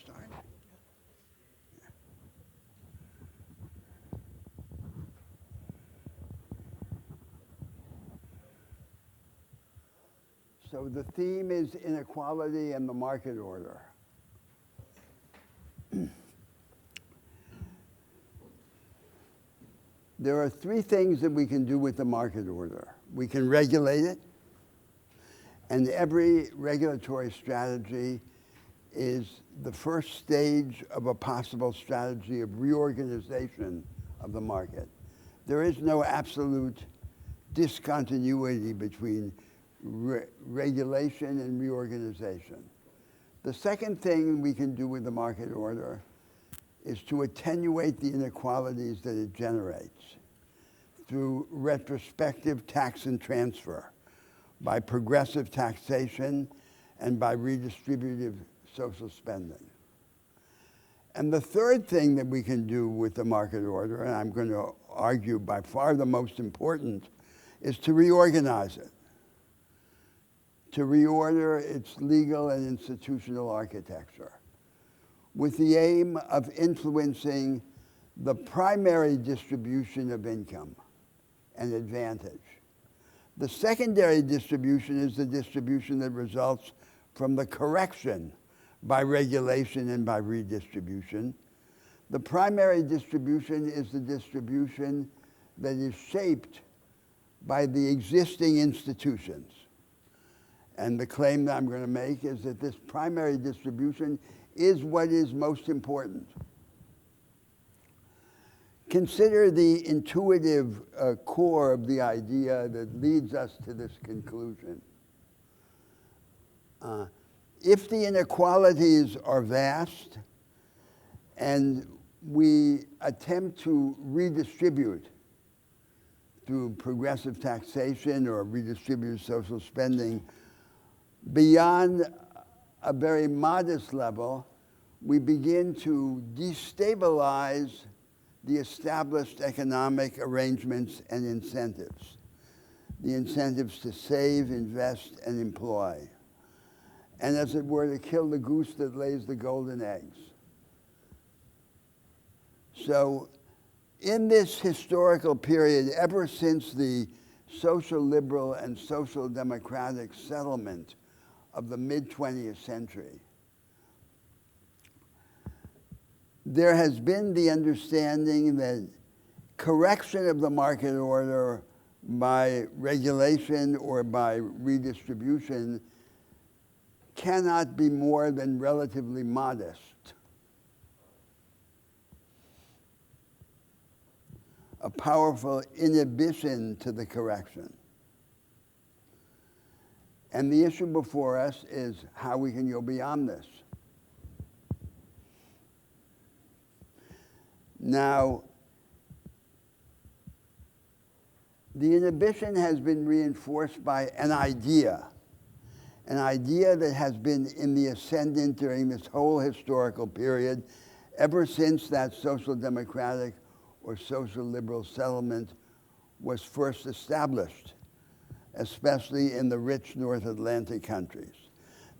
start? So the theme is inequality and the market order. There are three things that we can do with the market order. We can regulate it, and every regulatory strategy is the first stage of a possible strategy of reorganization of the market. There is no absolute discontinuity between regulation and reorganization. The second thing we can do with the market order is to attenuate the inequalities that it generates through retrospective tax and transfer, by progressive taxation, and by redistributive social spending. And the third thing that we can do with the market order, and I'm going to argue by far the most important, is to reorganize it, to reorder its legal and institutional architecture, with the aim of influencing the primary distribution of income and advantage. The secondary distribution is the distribution that results from the correction by regulation and by redistribution. The primary distribution is the distribution that is shaped by the existing institutions. And the claim that I'm going to make is that this primary distribution is what is most important. Consider the intuitive core of the idea that leads us to this conclusion. If the inequalities are vast and we attempt to redistribute through progressive taxation or redistributive social spending beyond a very modest level, we begin to destabilize the established economic arrangements and incentives, the incentives to save, invest, and employ, and as it were, to kill the goose that lays the golden eggs. So in this historical period, ever since the social liberal and social democratic settlement of the mid-20th century, there has been the understanding that correction of the market order by regulation or by redistribution cannot be more than relatively modest. A powerful inhibition to the correction. And the issue before us is how we can go beyond this. Now, the inhibition has been reinforced by an idea that has been in the ascendant during this whole historical period, ever since that social democratic or social liberal settlement was first established, especially in the rich North Atlantic countries.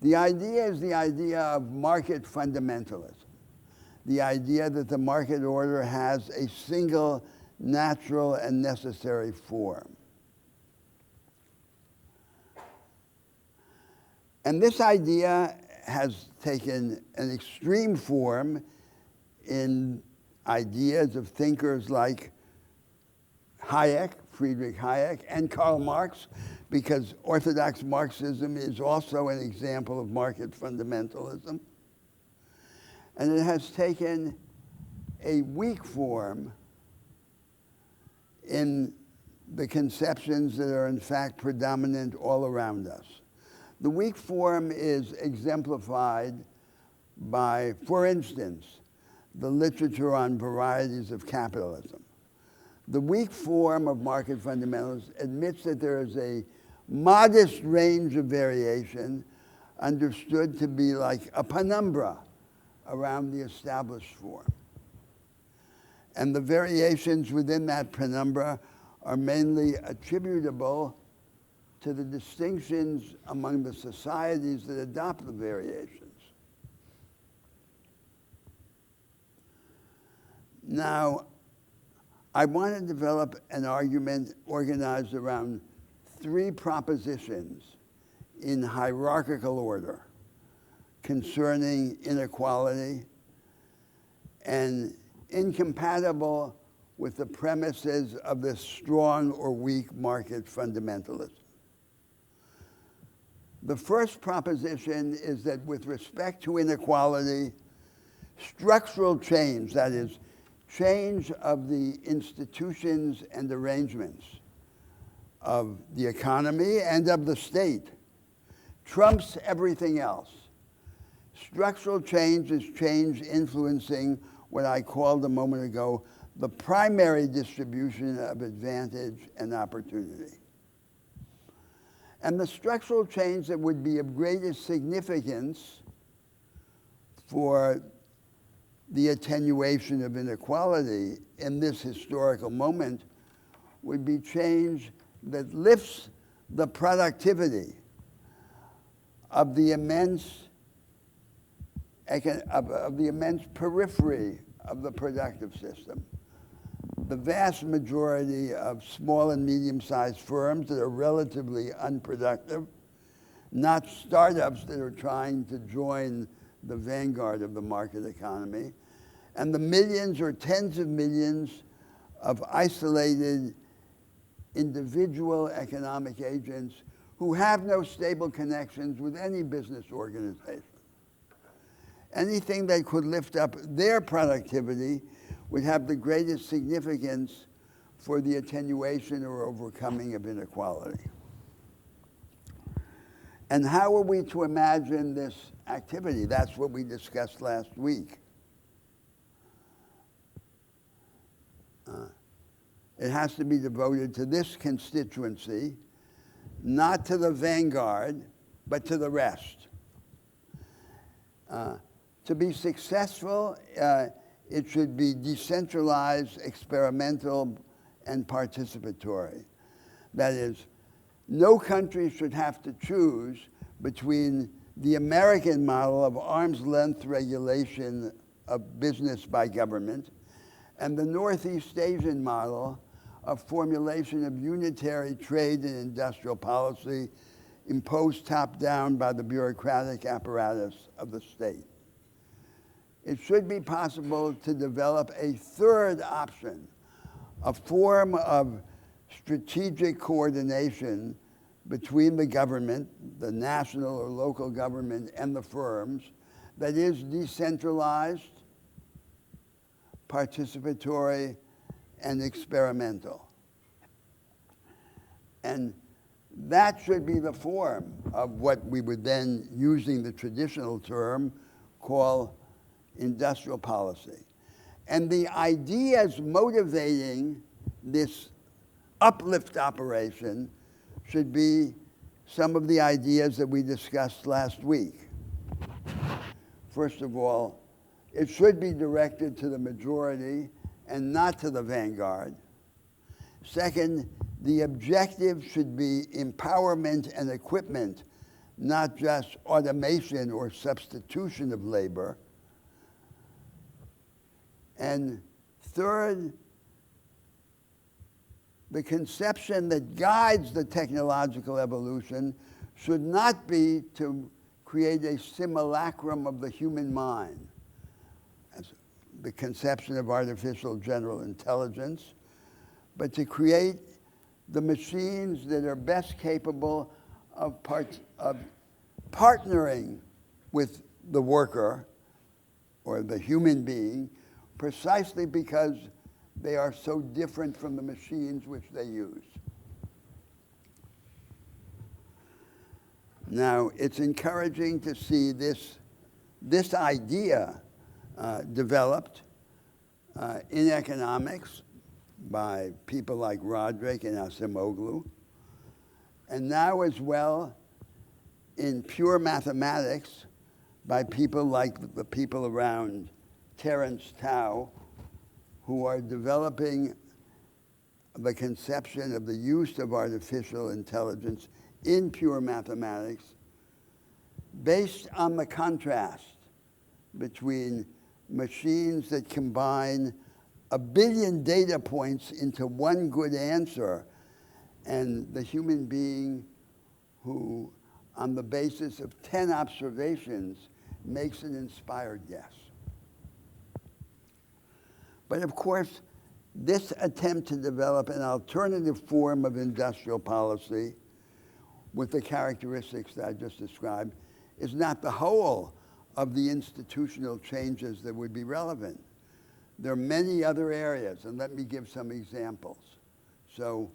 The idea is the idea of market fundamentalism, the idea that the market order has a single natural and necessary form. And this idea has taken an extreme form in ideas of thinkers like Friedrich Hayek, and Karl Marx, because orthodox Marxism is also an example of market fundamentalism. And it has taken a weak form in the conceptions that are in fact predominant all around us. The weak form is exemplified by, for instance, the literature on varieties of capitalism. The weak form of market fundamentalism admits that there is a modest range of variation understood to be like a penumbra around the established form. And the variations within that penumbra are mainly attributable to the distinctions among the societies that adopt the variations. Now, I want to develop an argument organized around three propositions in hierarchical order concerning inequality and incompatible with the premises of this strong or weak market fundamentalism. The first proposition is that with respect to inequality, structural change, that is, change of the institutions and arrangements of the economy and of the state, trumps everything else. Structural change is change influencing what I called a moment ago the primary distribution of advantage and opportunity. And the structural change that would be of greatest significance for the attenuation of inequality in this historical moment would be change that lifts the productivity of the immense periphery of the productive system. The vast majority of small and medium-sized firms that are relatively unproductive, not startups that are trying to join the vanguard of the market economy, and the millions or tens of millions of isolated individual economic agents who have no stable connections with any business organization. Anything that could lift up their productivity would have the greatest significance for the attenuation or overcoming of inequality. And how are we to imagine this activity? That's what we discussed last week. It has to be devoted to this constituency, not to the vanguard, but to the rest. To be successful, it should be decentralized, experimental, and participatory. That is, no country should have to choose between the American model of arm's length regulation of business by government and the Northeast Asian model of formulation of unitary trade and industrial policy imposed top-down by the bureaucratic apparatus of the state. It should be possible to develop a third option, a form of strategic coordination between the government, the national or local government, and the firms that is decentralized, participatory, and experimental. And that should be the form of what we would then, using the traditional term, call industrial policy. And the ideas motivating this uplift operation should be some of the ideas that we discussed last week. First of all, it should be directed to the majority and not to the vanguard. Second, the objective should be empowerment and equipment, not just automation or substitution of labor. And third, the conception that guides the technological evolution should not be to create a simulacrum of the human mind, as the conception of artificial general intelligence, but to create the machines that are best capable of partnering with the worker or the human being, precisely because they are so different from the machines which they use. Now, it's encouraging to see this idea developed in economics by people like Roderick and Acemoglu, and now as well in pure mathematics by people like the people around Terence Tao, who are developing the conception of the use of artificial intelligence in pure mathematics based on the contrast between machines that combine a billion data points into one good answer, and the human being who, on the basis of 10 observations, makes an inspired guess. But of course, this attempt to develop an alternative form of industrial policy with the characteristics that I just described is not the whole of the institutional changes that would be relevant. There are many other areas, and let me give some examples. So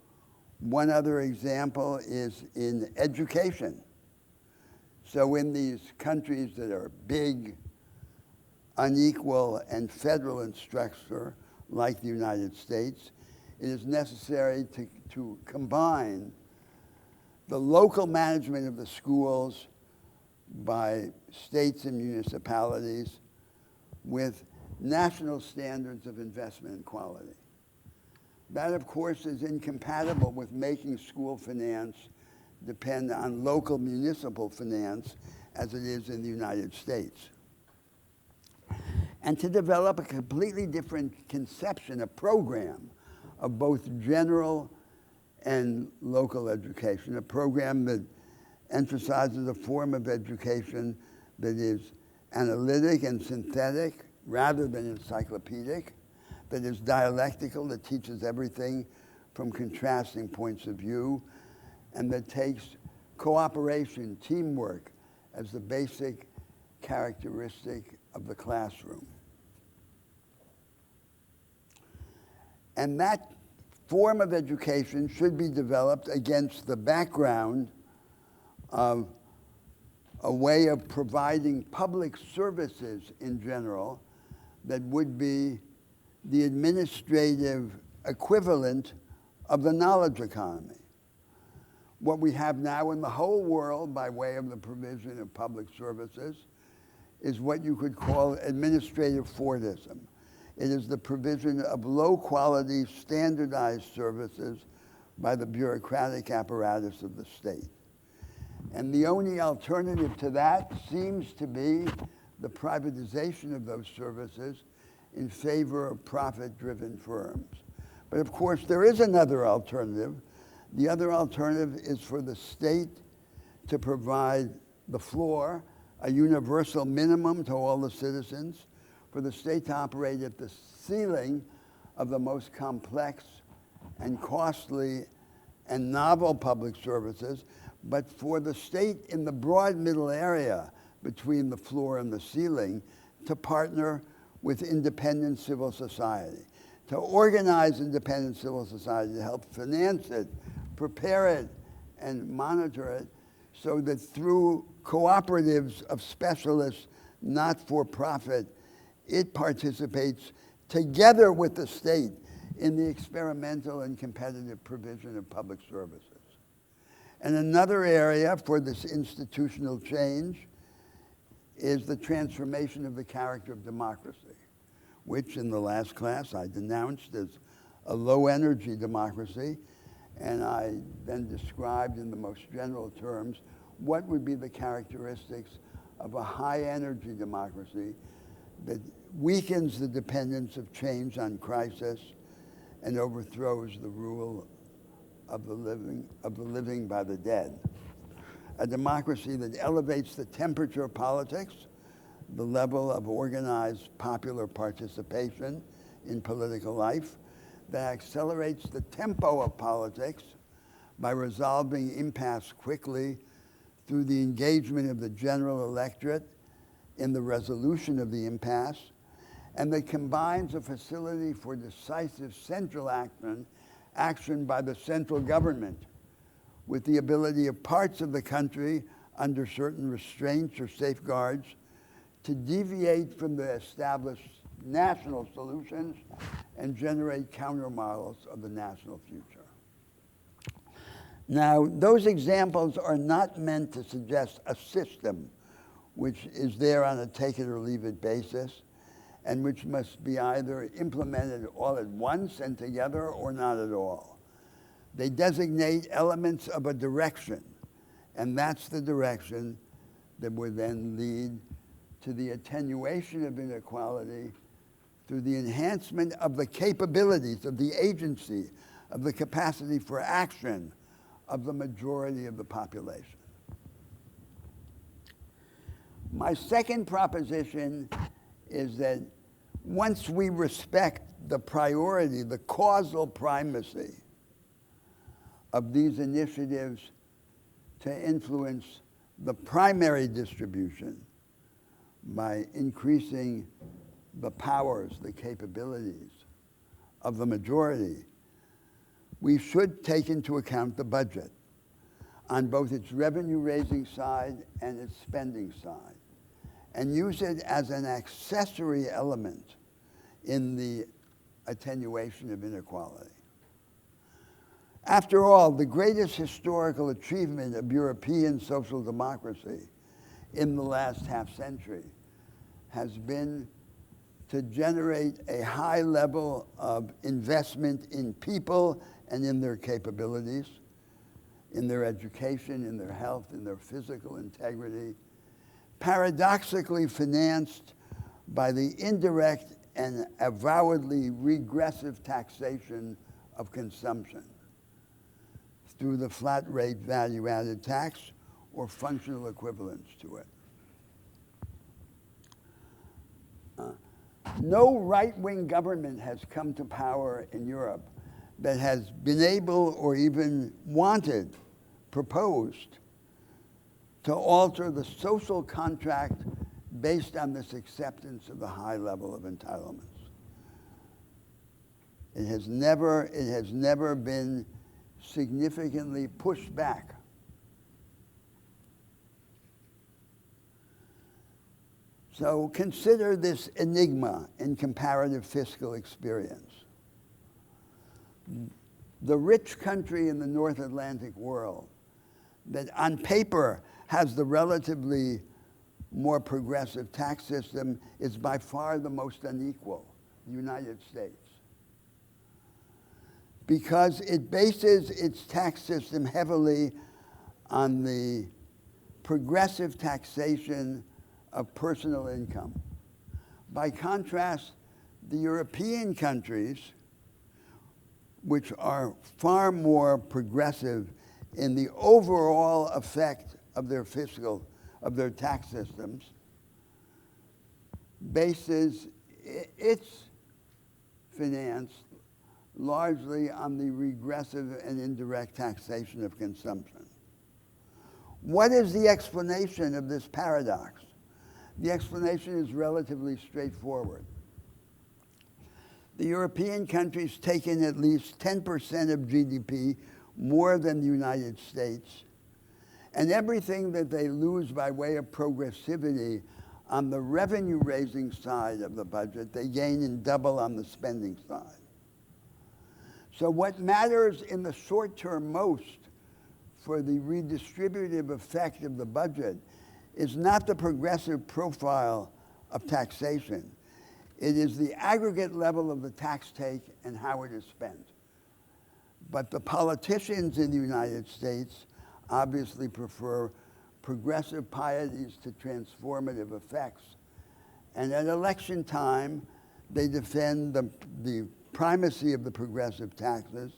one other example is in education. So in these countries that are big, unequal, and federal in structure, like the United States, it is necessary to combine the local management of the schools by states and municipalities with national standards of investment and quality. That, of course, is incompatible with making school finance depend on local municipal finance as it is in the United States. And to develop a completely different conception, a program of both general and local education, a program that emphasizes a form of education that is analytic and synthetic rather than encyclopedic, that is dialectical, that teaches everything from contrasting points of view, and that takes cooperation, teamwork, as the basic characteristic of the classroom. And that form of education should be developed against the background of a way of providing public services in general that would be the administrative equivalent of the knowledge economy. What we have now in the whole world by way of the provision of public services is what you could call administrative Fordism. It is the provision of low-quality, standardized services by the bureaucratic apparatus of the state. And the only alternative to that seems to be the privatization of those services in favor of profit-driven firms. But of course, there is another alternative. The other alternative is for the state to provide the floor, a universal minimum to all the citizens, for the state to operate at the ceiling of the most complex and costly and novel public services, but for the state in the broad middle area between the floor and the ceiling to partner with independent civil society, to organize independent civil society to help finance it, prepare it, and monitor it, so that through cooperatives of specialists, not for profit, it participates together with the state in the experimental and competitive provision of public services. And another area for this institutional change is the transformation of the character of democracy, which in the last class I denounced as a low-energy democracy, and I then described in the most general terms what would be the characteristics of a high-energy democracy that weakens the dependence of change on crisis and overthrows the rule of the living by the dead. A democracy that elevates the temperature of politics, the level of organized popular participation in political life, that accelerates the tempo of politics by resolving impasse quickly through the engagement of the general electorate in the resolution of the impasse, and that combines a facility for decisive central action by the central government with the ability of parts of the country under certain restraints or safeguards to deviate from the established national solutions and generate counter-models of the national future. Now, those examples are not meant to suggest a system which is there on a take-it-or-leave-it basis and which must be either implemented all at once and together or not at all. They designate elements of a direction, and that's the direction that would then lead to the attenuation of inequality through the enhancement of the capabilities, of the agency, of the capacity for action of the majority of the population. My second proposition is that once we respect the priority, the causal primacy of these initiatives to influence the primary distribution by increasing the powers, the capabilities of the majority, we should take into account the budget on both its revenue-raising side and its spending side, and use it as an accessory element in the attenuation of inequality. After all, the greatest historical achievement of European social democracy in the last half-century has been to generate a high level of investment in people and in their capabilities, in their education, in their health, in their physical integrity, paradoxically financed by the indirect and avowedly regressive taxation of consumption through the flat rate value-added tax or functional equivalence to it. No right-wing government has come to power in Europe that has been able or even wanted, proposed, to alter the social contract based on this acceptance of the high level of entitlements. It has never been significantly pushed back. So consider this enigma in comparative fiscal experience. The rich country in the North Atlantic world that on paper has the relatively more progressive tax system is by far the most unequal, the United States. Because it bases its tax system heavily on the progressive taxation of personal income. By contrast, the European countries, which are far more progressive in the overall effect of their tax systems, bases its finance largely on the regressive and indirect taxation of consumption. What is the explanation of this paradox? The explanation is relatively straightforward. The European countries take in at least 10% of GDP more than the United States, and everything that they lose by way of progressivity on the revenue-raising side of the budget, they gain in double on the spending side. So what matters in the short term most for the redistributive effect of the budget is not the progressive profile of taxation. It is the aggregate level of the tax take and how it is spent. But the politicians in the United States obviously prefer progressive pieties to transformative effects. And at election time, they defend the primacy of the progressive taxes,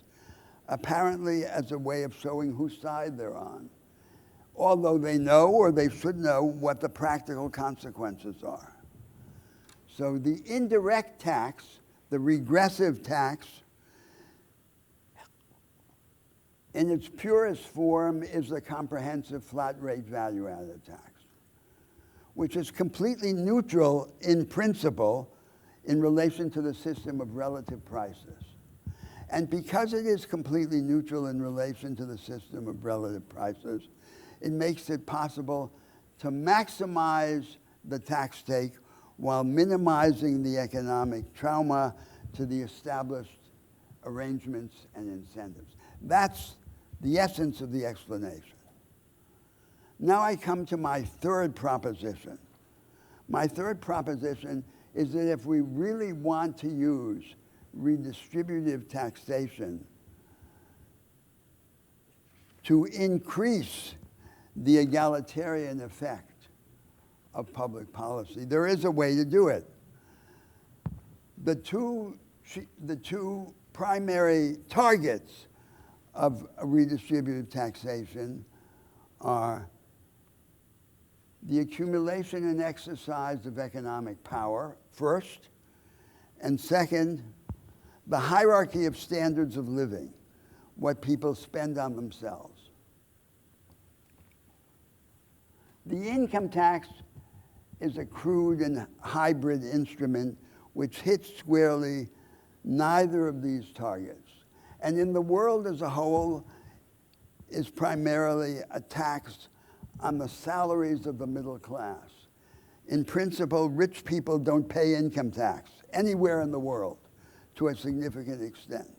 apparently as a way of showing whose side they're on, although they know, or they should know, what the practical consequences are. So the indirect tax, the regressive tax, in its purest form is the comprehensive flat rate value-added tax, which is completely neutral in principle in relation to the system of relative prices. And because it is completely neutral in relation to the system of relative prices, it makes it possible to maximize the tax take while minimizing the economic trauma to the established arrangements and incentives. That's the essence of the explanation. Now I come to my third proposition. My third proposition is that if we really want to use redistributive taxation to increase the egalitarian effect of public policy, there is a way to do it. The two primary targets of a redistributive taxation are the accumulation and exercise of economic power, first, and second, the hierarchy of standards of living, what people spend on themselves. The income tax is a crude and hybrid instrument which hits squarely neither of these targets. And in the world as a whole, is primarily a tax on the salaries of the middle class. In principle, rich people don't pay income tax anywhere in the world to a significant extent.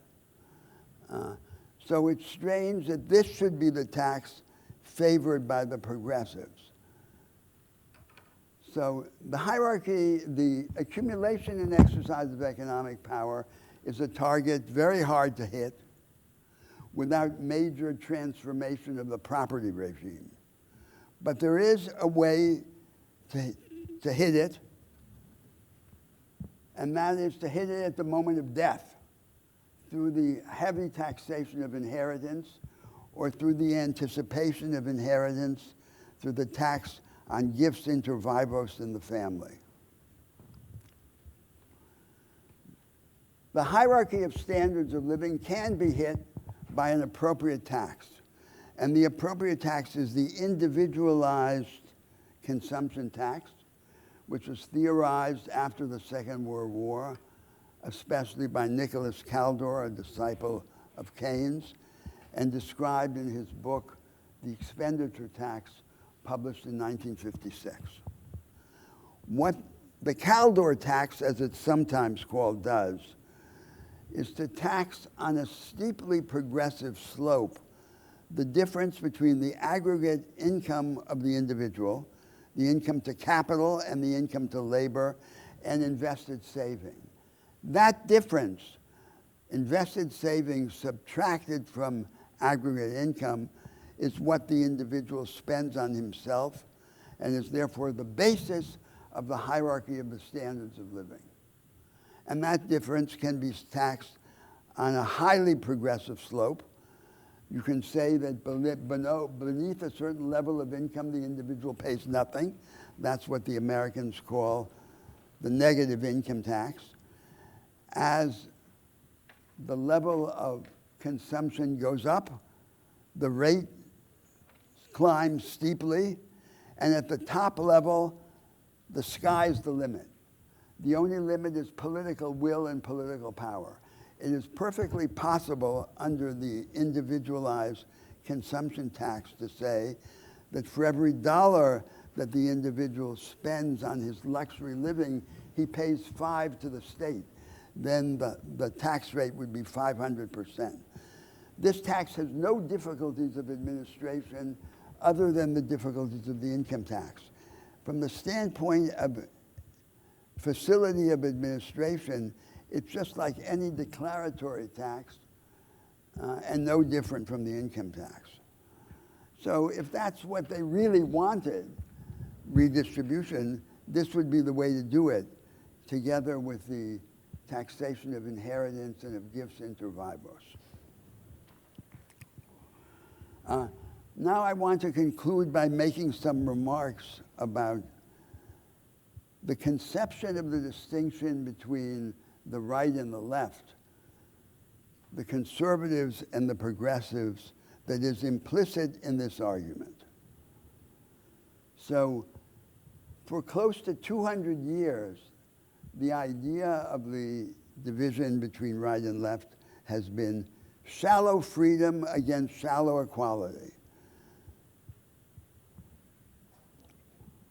So it's strange that this should be the tax favored by the progressives. So the hierarchy, the accumulation and exercise of economic power is a target very hard to hit without major transformation of the property regime. But there is a way to hit it, and that is to hit it at the moment of death through the heavy taxation of inheritance or through the anticipation of inheritance through the tax on gifts inter vivos in the family. The hierarchy of standards of living can be hit by an appropriate tax. And the appropriate tax is the individualized consumption tax, which was theorized after the Second World War, especially by Nicholas Kaldor, a disciple of Keynes, and described in his book, The Expenditure Tax, published in 1956. What the Kaldor tax, as it's sometimes called, does is to tax on a steeply progressive slope the difference between the aggregate income of the individual, the income to capital and the income to labor, and invested saving. That difference, invested savings subtracted from aggregate income, is what the individual spends on himself and is therefore the basis of the hierarchy of the standards of living. And that difference can be taxed on a highly progressive slope. You can say that beneath a certain level of income, the individual pays nothing. That's what the Americans call the negative income tax. As the level of consumption goes up, the rate climbs steeply, and at the top level, the sky's the limit. The only limit is political will and political power. It is perfectly possible under the individualized consumption tax to say that for every dollar that the individual spends on his luxury living, he pays 5 to the state. Then the tax rate would be 500%. This tax has no difficulties of administration other than the difficulties of the income tax. From the standpoint of facility of administration, it's just like any declaratory tax and no different from the income tax. So if that's what they really wanted, redistribution, this would be the way to do it, together with the taxation of inheritance and of gifts inter vivos. Now I want to conclude by making some remarks about the conception of the distinction between the right and the left, the conservatives and the progressives, that is implicit in this argument. So for close to 200 years, the idea of the division between right and left has been shallow freedom against shallow equality.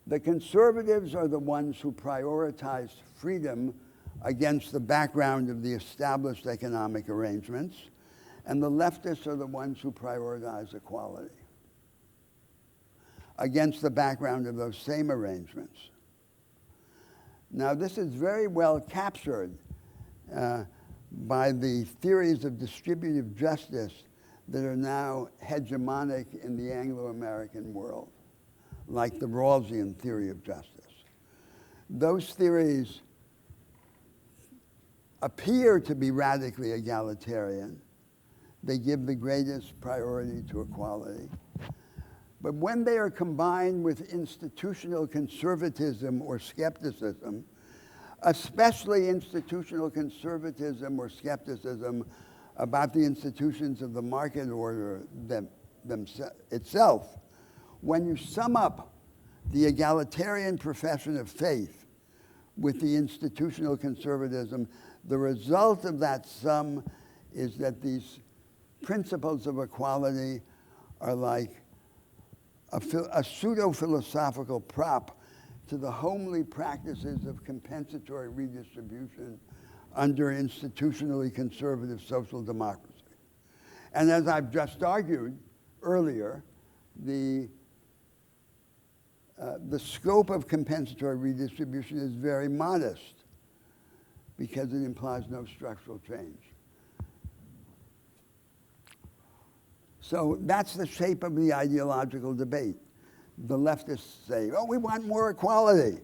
The conservatives are the ones who prioritize freedom against the background of the established economic arrangements, and the leftists are the ones who prioritize equality against the background of those same arrangements. Now, this is very well captured by the theories of distributive justice that are now hegemonic in the Anglo-American world, like the Rawlsian theory of justice. Those theories appear to be radically egalitarian. They give the greatest priority to equality. But when they are combined with institutional conservatism or skepticism, especially institutional conservatism or skepticism about the institutions of the market order itself, when you sum up the egalitarian profession of faith with the institutional conservatism, the result of that sum is that these principles of equality are like a pseudo-philosophical prop to the homely practices of compensatory redistribution under institutionally conservative social democracy. And as I've just argued earlier, the scope of compensatory redistribution is very modest because it implies no structural change. So that's the shape of the ideological debate. The leftists say, oh, we want more equality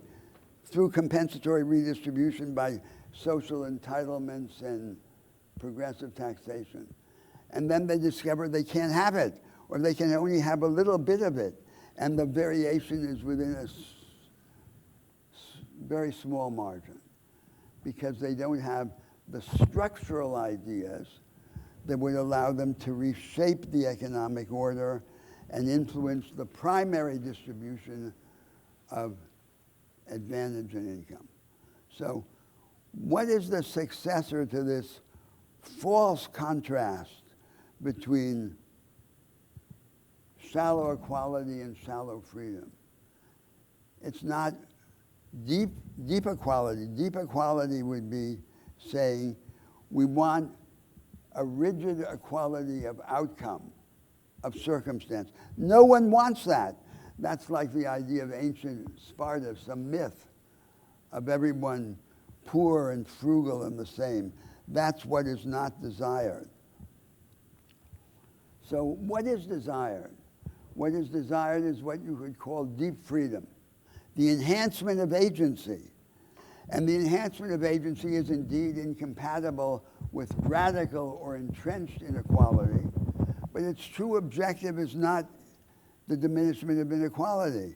through compensatory redistribution by social entitlements and progressive taxation. And then they discover they can't have it, or they can only have a little bit of it. And the variation is within a very small margin because they don't have the structural ideas that would allow them to reshape the economic order and influence the primary distribution of advantage and income. So what is the successor to this false contrast between shallow equality and shallow freedom? It's not deep equality. Deep equality would be saying we want a rigid equality of outcome, of circumstance. No one wants that. That's like the idea of ancient Sparta, some myth of everyone poor and frugal and the same. That's what is not desired. So what is desired? What is desired is what you could call deep freedom, the enhancement of agency. And the enhancement of agency is indeed incompatible with radical or entrenched inequality, but its true objective is not the diminishment of inequality.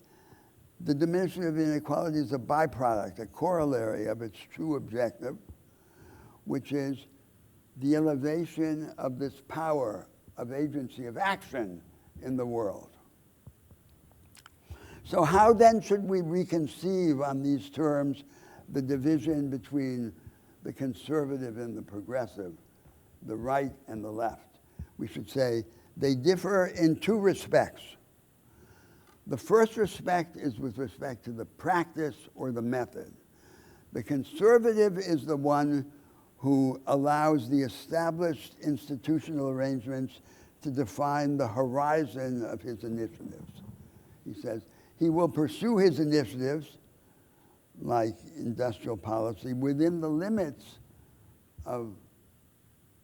The diminishment of inequality is a byproduct, a corollary of its true objective, which is the elevation of this power of agency, of action in the world. So how then should we reconceive on these terms the division between the conservative and the progressive, the right and the left? We should say they differ in two respects. The first respect is with respect to the practice or the method. The conservative is the one who allows the established institutional arrangements to define the horizon of his initiatives. He says he will pursue his initiatives, like industrial policy, within the limits of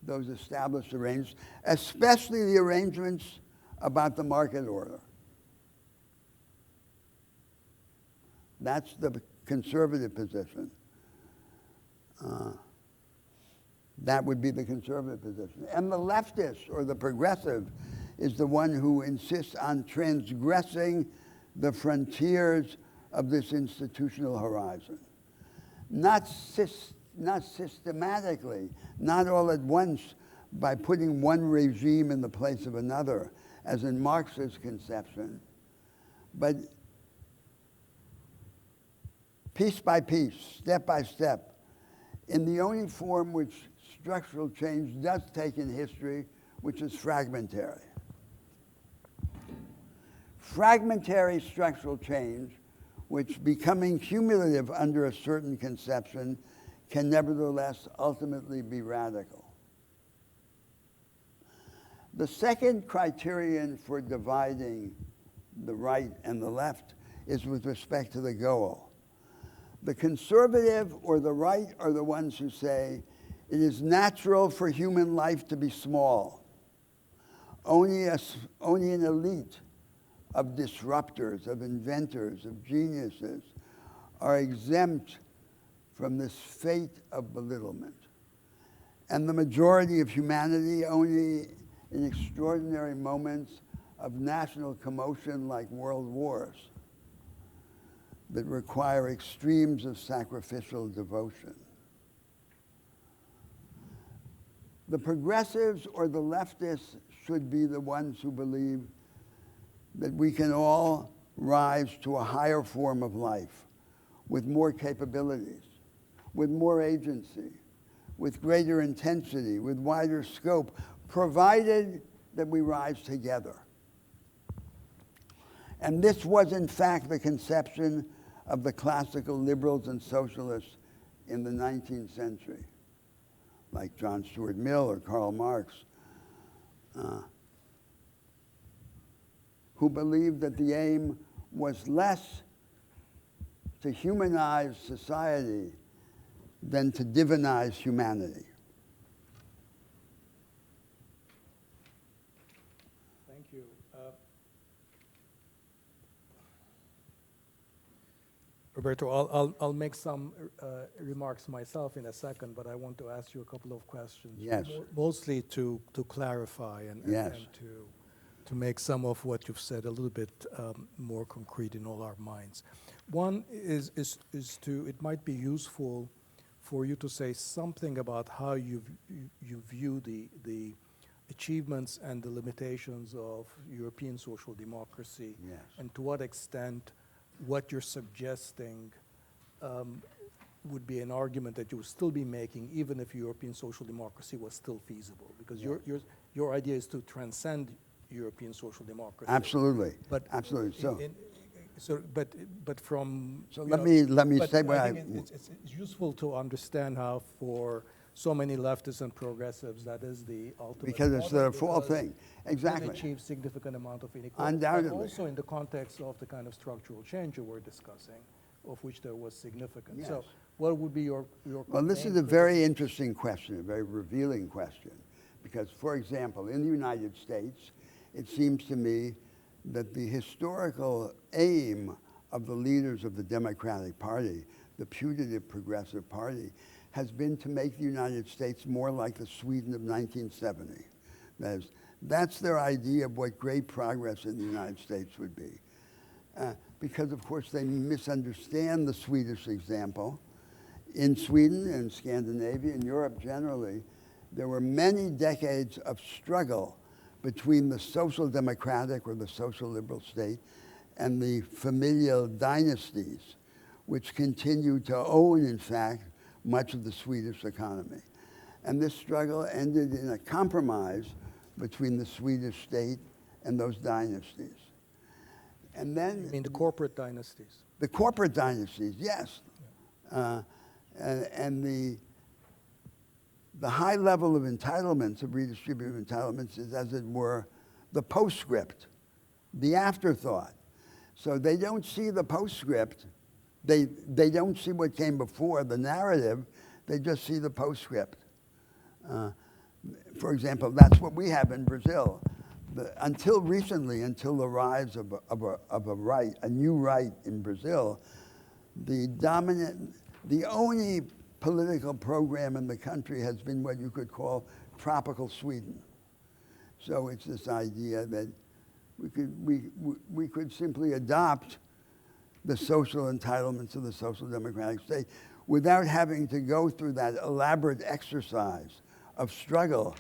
those established arrangements, especially the arrangements about the market order. That's the conservative position. That would be the conservative position. And the leftist or the progressive is the one who insists on transgressing the frontiers of this institutional horizon. Not systematically, not all at once by putting one regime in the place of another, as in Marx's conception, but piece by piece, step by step, in the only form which structural change does take in history, which is fragmentary. Fragmentary structural change, which becoming cumulative under a certain conception, can nevertheless ultimately be radical. The second criterion for dividing the right and the left is with respect to the goal. The conservative or the right are the ones who say it is natural for human life to be small. Only an elite of disruptors, of inventors, of geniuses are exempt from this fate of belittlement. and the majority of humanity only in extraordinary moments of national commotion like world wars that require extremes of sacrificial devotion. The progressives or the leftists should be the ones who believe that we can all rise to a higher form of life with more capabilities, with more agency, with greater intensity, with wider scope, provided that we rise together. And this was, in fact, the conception of the classical liberals and socialists in the 19th century, like John Stuart Mill or Karl Marx, who believed that the aim was less to humanize society than to divinize humanity. Thank you. Roberto, I'll make some remarks myself in a second, but I want to ask you a couple of questions. Yes. Mostly to clarify and to make some of what you've said a little bit more concrete in all our minds. One is it might be useful for you to say something about how you view the achievements and the limitations of European social democracy, Yes. and to what extent what you're suggesting would be an argument that you would still be making even if European social democracy was still feasible, because your idea is to transcend European social democracy. Absolutely. But absolutely. But from let me say what I think it's useful to understand how for so many leftists and progressives that is the ultimate, because it's the full thing. Can Exactly. achieve significant amount of inequality. Undoubtedly. But also in the context of the kind of structural change you were discussing, of which there was significance. Yes. So what would be your Well, this is a very interesting question, a very revealing question, because, for example, in the United States, it seems to me that the historical aim of the leaders of the Democratic Party, the putative Progressive Party, has been to make the United States more like the Sweden of 1970. That's their idea of what great progress in the United States would be. Because, of course, they misunderstand the Swedish example. In Sweden and Scandinavia and Europe generally, there were many decades of struggle between the social democratic or the social liberal state and the familial dynasties, which continue to own, in fact, much of the Swedish economy. And this struggle ended in a compromise between the Swedish state and those dynasties. And then... You mean the corporate dynasties? The corporate dynasties, yes. And the high level of entitlements, of redistributive entitlements, is, as it were, the postscript, the afterthought. So they don't see the postscript. They don't see what came before, the narrative. They just see the postscript. For example, that's what we have in Brazil. Until recently, until the rise of a new right in Brazil, the only political program in the country has been what you could call tropical Sweden. So it's this idea that we could simply adopt the social entitlements of the social democratic state without having to go through that elaborate exercise of struggle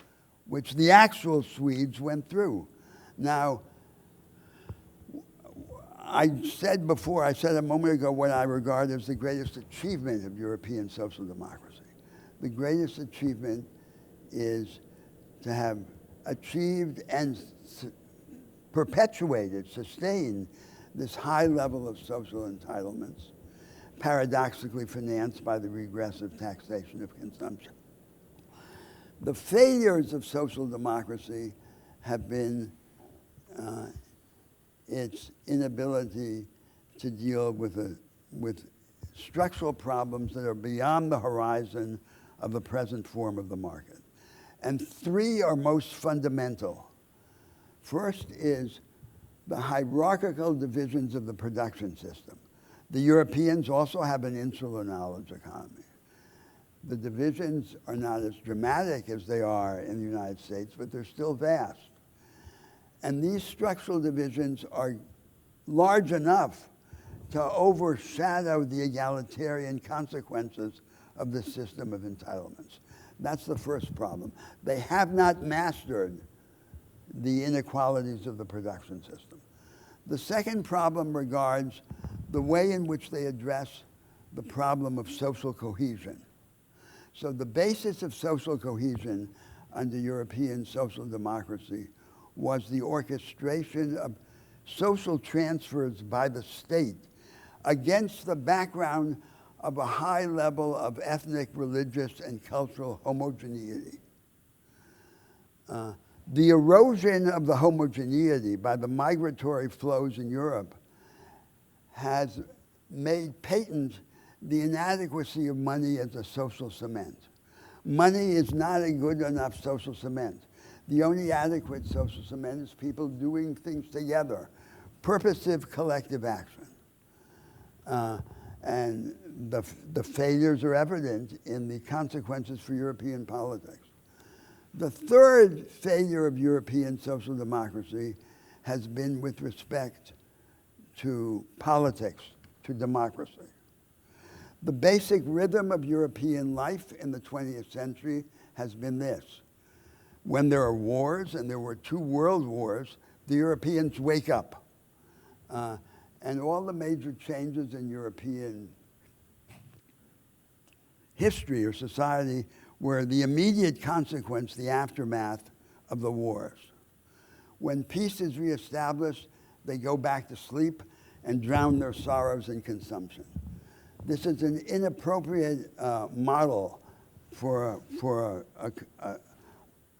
which the actual Swedes went through. Now, I said a moment ago what I regard as the greatest achievement of European social democracy. The greatest achievement is to have achieved and perpetuated, sustained this high level of social entitlements, paradoxically financed by the regressive taxation of consumption. The failures of social democracy have been its inability to deal with structural problems that are beyond the horizon of the present form of the market. And three are most fundamental. First is the hierarchical divisions of the production system. The Europeans also have an insular knowledge economy. The divisions are not as dramatic as they are in the United States, but they're still vast. And these structural divisions are large enough to overshadow the egalitarian consequences of the system of entitlements. That's the first problem. They have not mastered the inequalities of the production system. The second problem regards the way in which they address the problem of social cohesion. So the basis of social cohesion under European social democracy was the orchestration of social transfers by the state against the background of a high level of ethnic, religious, and cultural homogeneity. The erosion of the homogeneity by the migratory flows in Europe has made patent the inadequacy of money as a social cement. Money is not a good enough social cement. The only adequate social cement is people doing things together, purposive collective action. And the failures are evident in the consequences for European politics. The third failure of European social democracy has been with respect to politics, to democracy. The basic rhythm of European life in the 20th century has been this. When there are wars, and there were 2 world wars, the Europeans wake up. And all the major changes in European history or society were the immediate consequence, the aftermath of the wars. When peace is reestablished, they go back to sleep and drown their sorrows in consumption. This is an inappropriate model for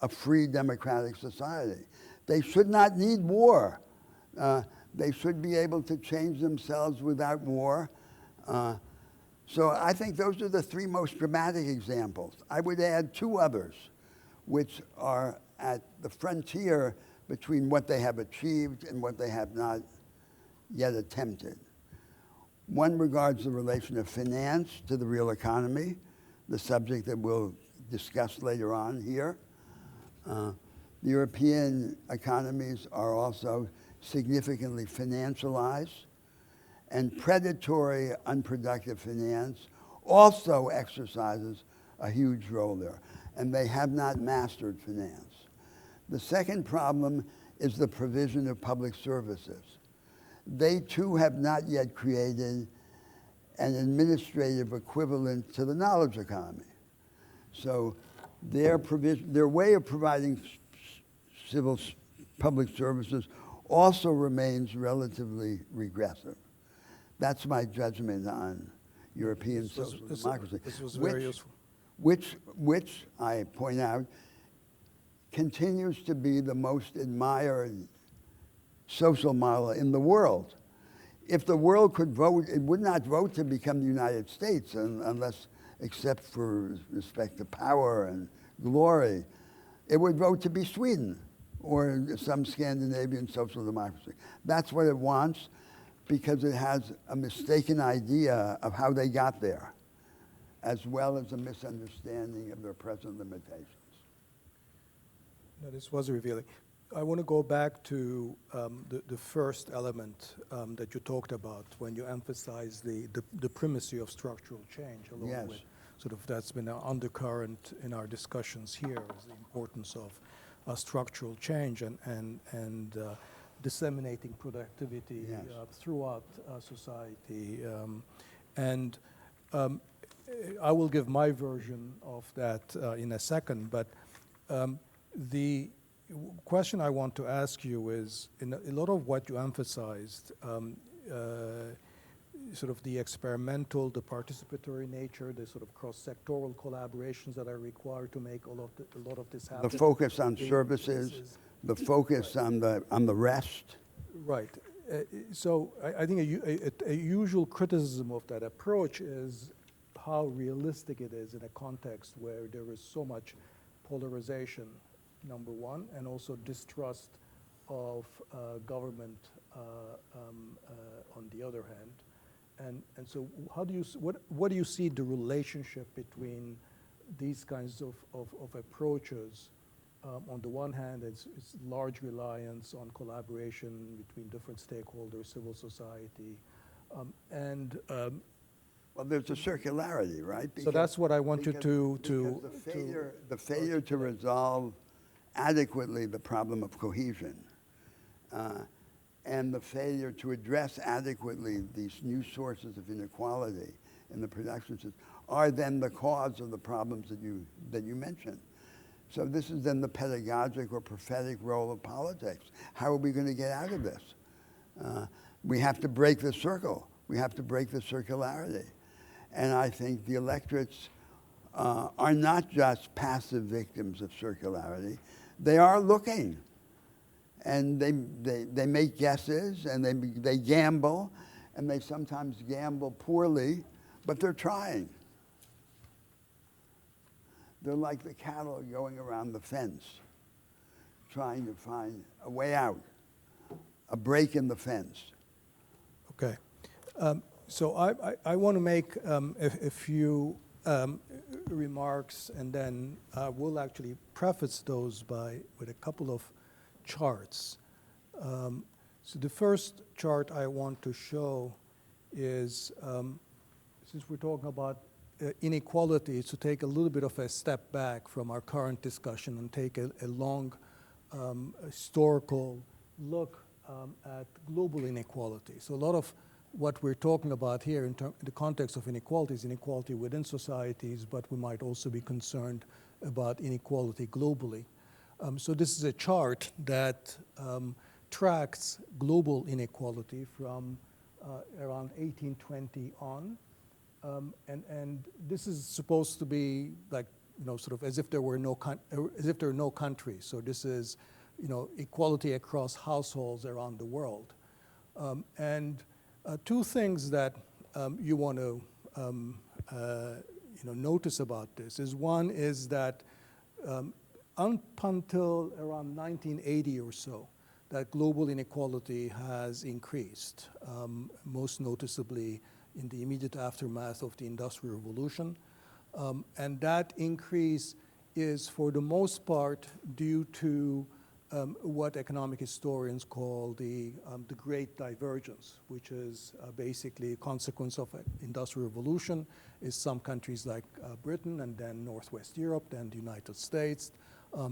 a free democratic society. They should not need war. They should be able to change themselves without war. So I think those are the 3 most dramatic examples. I would add 2 others, which are at the frontier between what they have achieved and what they have not yet attempted. One regards the relation of finance to the real economy, the subject that we'll discuss later on here. The European economies are also significantly financialized, and predatory, unproductive finance also exercises a huge role there, and they have not mastered finance. The second problem is the provision of public services. They too have not yet created an administrative equivalent to the knowledge economy. So their way of providing civil public services also remains relatively regressive. That's my judgment on European social democracy. This was very useful. Which I point out continues to be the most admired social model in the world. If the world could vote, it would not vote to become the United States unless, except for respect to power and glory, it would vote to be Sweden or some Scandinavian social democracy. That's what it wants because it has a mistaken idea of how they got there, as well as a misunderstanding of their present limitations. No, this was revealing. I want to go back to the first element that you talked about when you emphasized the primacy of structural change, along Yes. with sort of that's been an undercurrent in our discussions here, is the importance of structural change and disseminating productivity Yes. throughout society. I will give my version of that in a second, but the question I want to ask you is, in a lot of what you emphasized, sort of the experimental, the participatory nature, the sort of cross-sectoral collaborations that are required to make a lot of this happen. The focus on services, the focus on the rest. Right. So I think a usual criticism of that approach is how realistic it is in a context where there is so much polarization, number one, and also distrust of government on the other hand. And so how do you what do you see the relationship between these kinds of approaches, on the one hand, it's large reliance on collaboration between different stakeholders, civil society, well, there's a circularity, right? so that's what I want you because to the failure to resolve adequately the problem of cohesion, and the failure to address adequately these new sources of inequality in the production system are then the cause of the problems that you mentioned. So this is then the pedagogic or prophetic role of politics. How are we going to get out of this? We have to break the circle. We have to break the circularity. And I think the electorates are not just passive victims of circularity. They are looking. And they make guesses, and they gamble, and they sometimes gamble poorly, but they're trying. They're like the cattle going around the fence, trying to find a way out, a break in the fence. Okay. So I want to make a few remarks, and then we'll actually preface those with a couple of charts. So the first chart I want to show is, since we're talking about inequality, is to take a little bit of a step back from our current discussion and take a long historical look at global inequality. So a lot of what we're talking about here in the context of inequality is inequality within societies, but we might also be concerned about inequality globally. So this is a chart that tracks global inequality from around 1820 on. And this is supposed to be like, sort of as if there were no countries. So this is, equality across households around the world. And two things that you want to, notice about this is, one is that up until around 1980 or so, that global inequality has increased, most noticeably in the immediate aftermath of the Industrial Revolution. And that increase is, for the most part, due to what economic historians call the Great Divergence, which is basically a consequence of an Industrial Revolution, is some countries like Britain and then Northwest Europe, then the United States,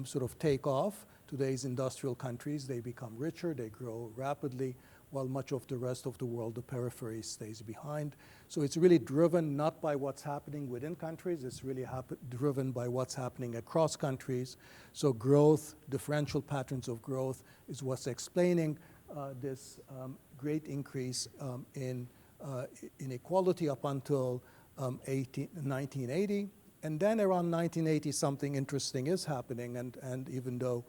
sort of take off. Today's industrial countries, they become richer, they grow rapidly, while much of the rest of the world, the periphery, stays behind. So it's really driven not by what's happening within countries, it's really driven by what's happening across countries. So growth, differential patterns of growth is what's explaining this great increase in inequality up until 1980. And then around 1980, something interesting is happening, and even though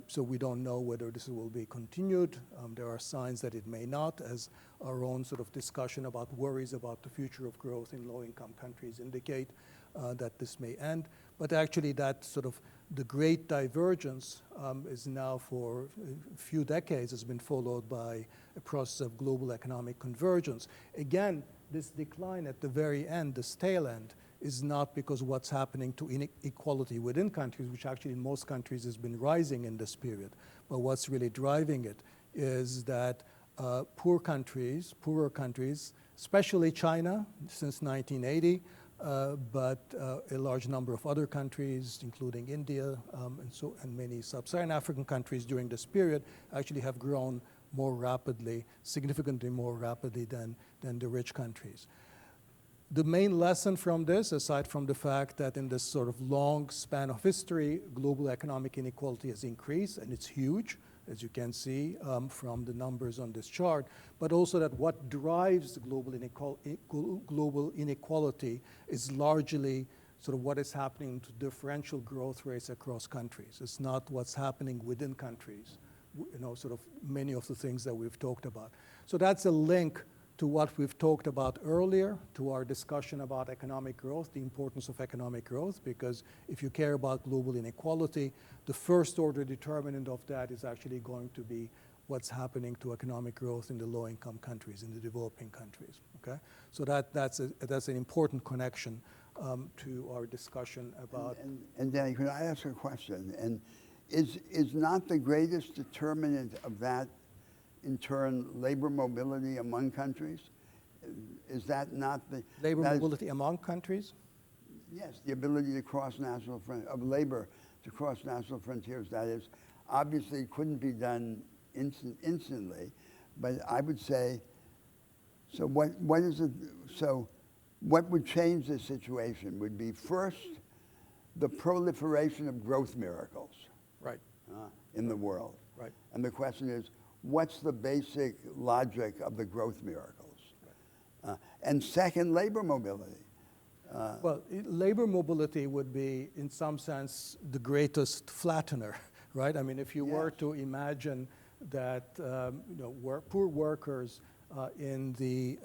so we don't know whether this will be continued. There are signs that it may not, as our own sort of discussion about worries about the future of growth in low-income countries indicate that this may end. But actually that sort of the Great Divergence is now for a few decades has been followed by a process of global economic convergence. Again, this decline at the very end, this tail end, is not because what's happening to inequality within countries, which actually in most countries has been rising in this period. But what's really driving it is that poorer countries, especially China since 1980, but a large number of other countries, including India and many sub-Saharan African countries during this period, actually have grown more rapidly, significantly more rapidly than the rich countries. The main lesson from this, aside from the fact that in this sort of long span of history, global economic inequality has increased, and it's huge, as you can see from the numbers on this chart, but also that what drives global inequality is largely sort of what is happening to differential growth rates across countries. It's not what's happening within countries, sort of many of the things that we've talked about. So that's a link to what we've talked about earlier, to our discussion about economic growth, the importance of economic growth, because if you care about global inequality, the first order determinant of that is actually going to be what's happening to economic growth in the low-income countries, in the developing countries, okay? So that's an important connection to our discussion about. And Danny, could I ask a question? And is not the greatest determinant of that, in turn, labor mobility among countries? Is that not the Labor that is- mobility among countries? Yes, the ability to cross national of labor to cross national frontiers. That is, obviously, couldn't be done instantly, but I would say. So what is it? So, what would change the situation would be first the proliferation of growth miracles, Right. in the world. Right. And the question is, what's the basic logic of the growth miracles? And second, labor mobility. Well, labor mobility would be, in some sense, the greatest flattener, right? I mean, if you were Yes. to imagine that poor workers in the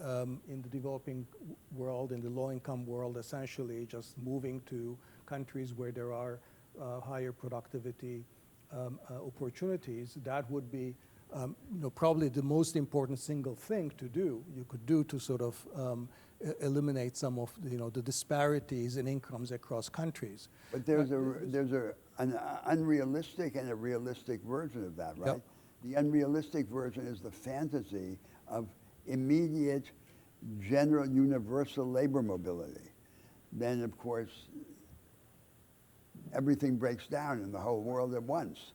developing world, in the low-income world, essentially just moving to countries where there are higher productivity opportunities, that would be probably the most important single thing you could do to sort of eliminate some of the disparities in incomes across countries. But there's an unrealistic and a realistic version of that, right? Yep. The unrealistic version is the fantasy of immediate, general, universal labor mobility. Then, of course, everything breaks down in the whole world at once.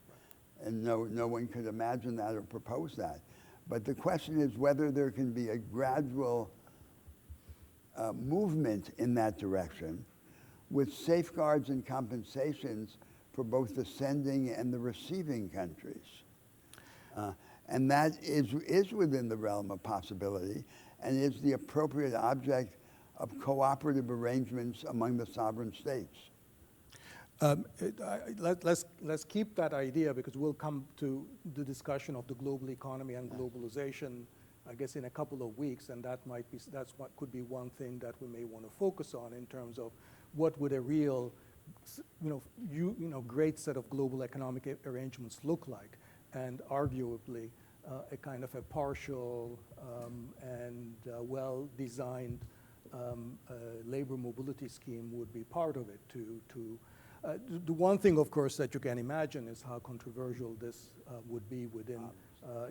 And no one could imagine that or propose that. But the question is whether there can be a gradual movement in that direction with safeguards and compensations for both the sending and the receiving countries. And that is within the realm of possibility and is the appropriate object of cooperative arrangements among the sovereign states. Let's keep that idea, because we'll come to the discussion of the global economy and globalization, I guess, in a couple of weeks, and that's what could be one thing that we may want to focus on in terms of what would a real, great set of global economic arrangements look like, and arguably a kind of a partial and well-designed labor mobility scheme would be part of it. The one thing, of course, that you can imagine is how controversial this would be within,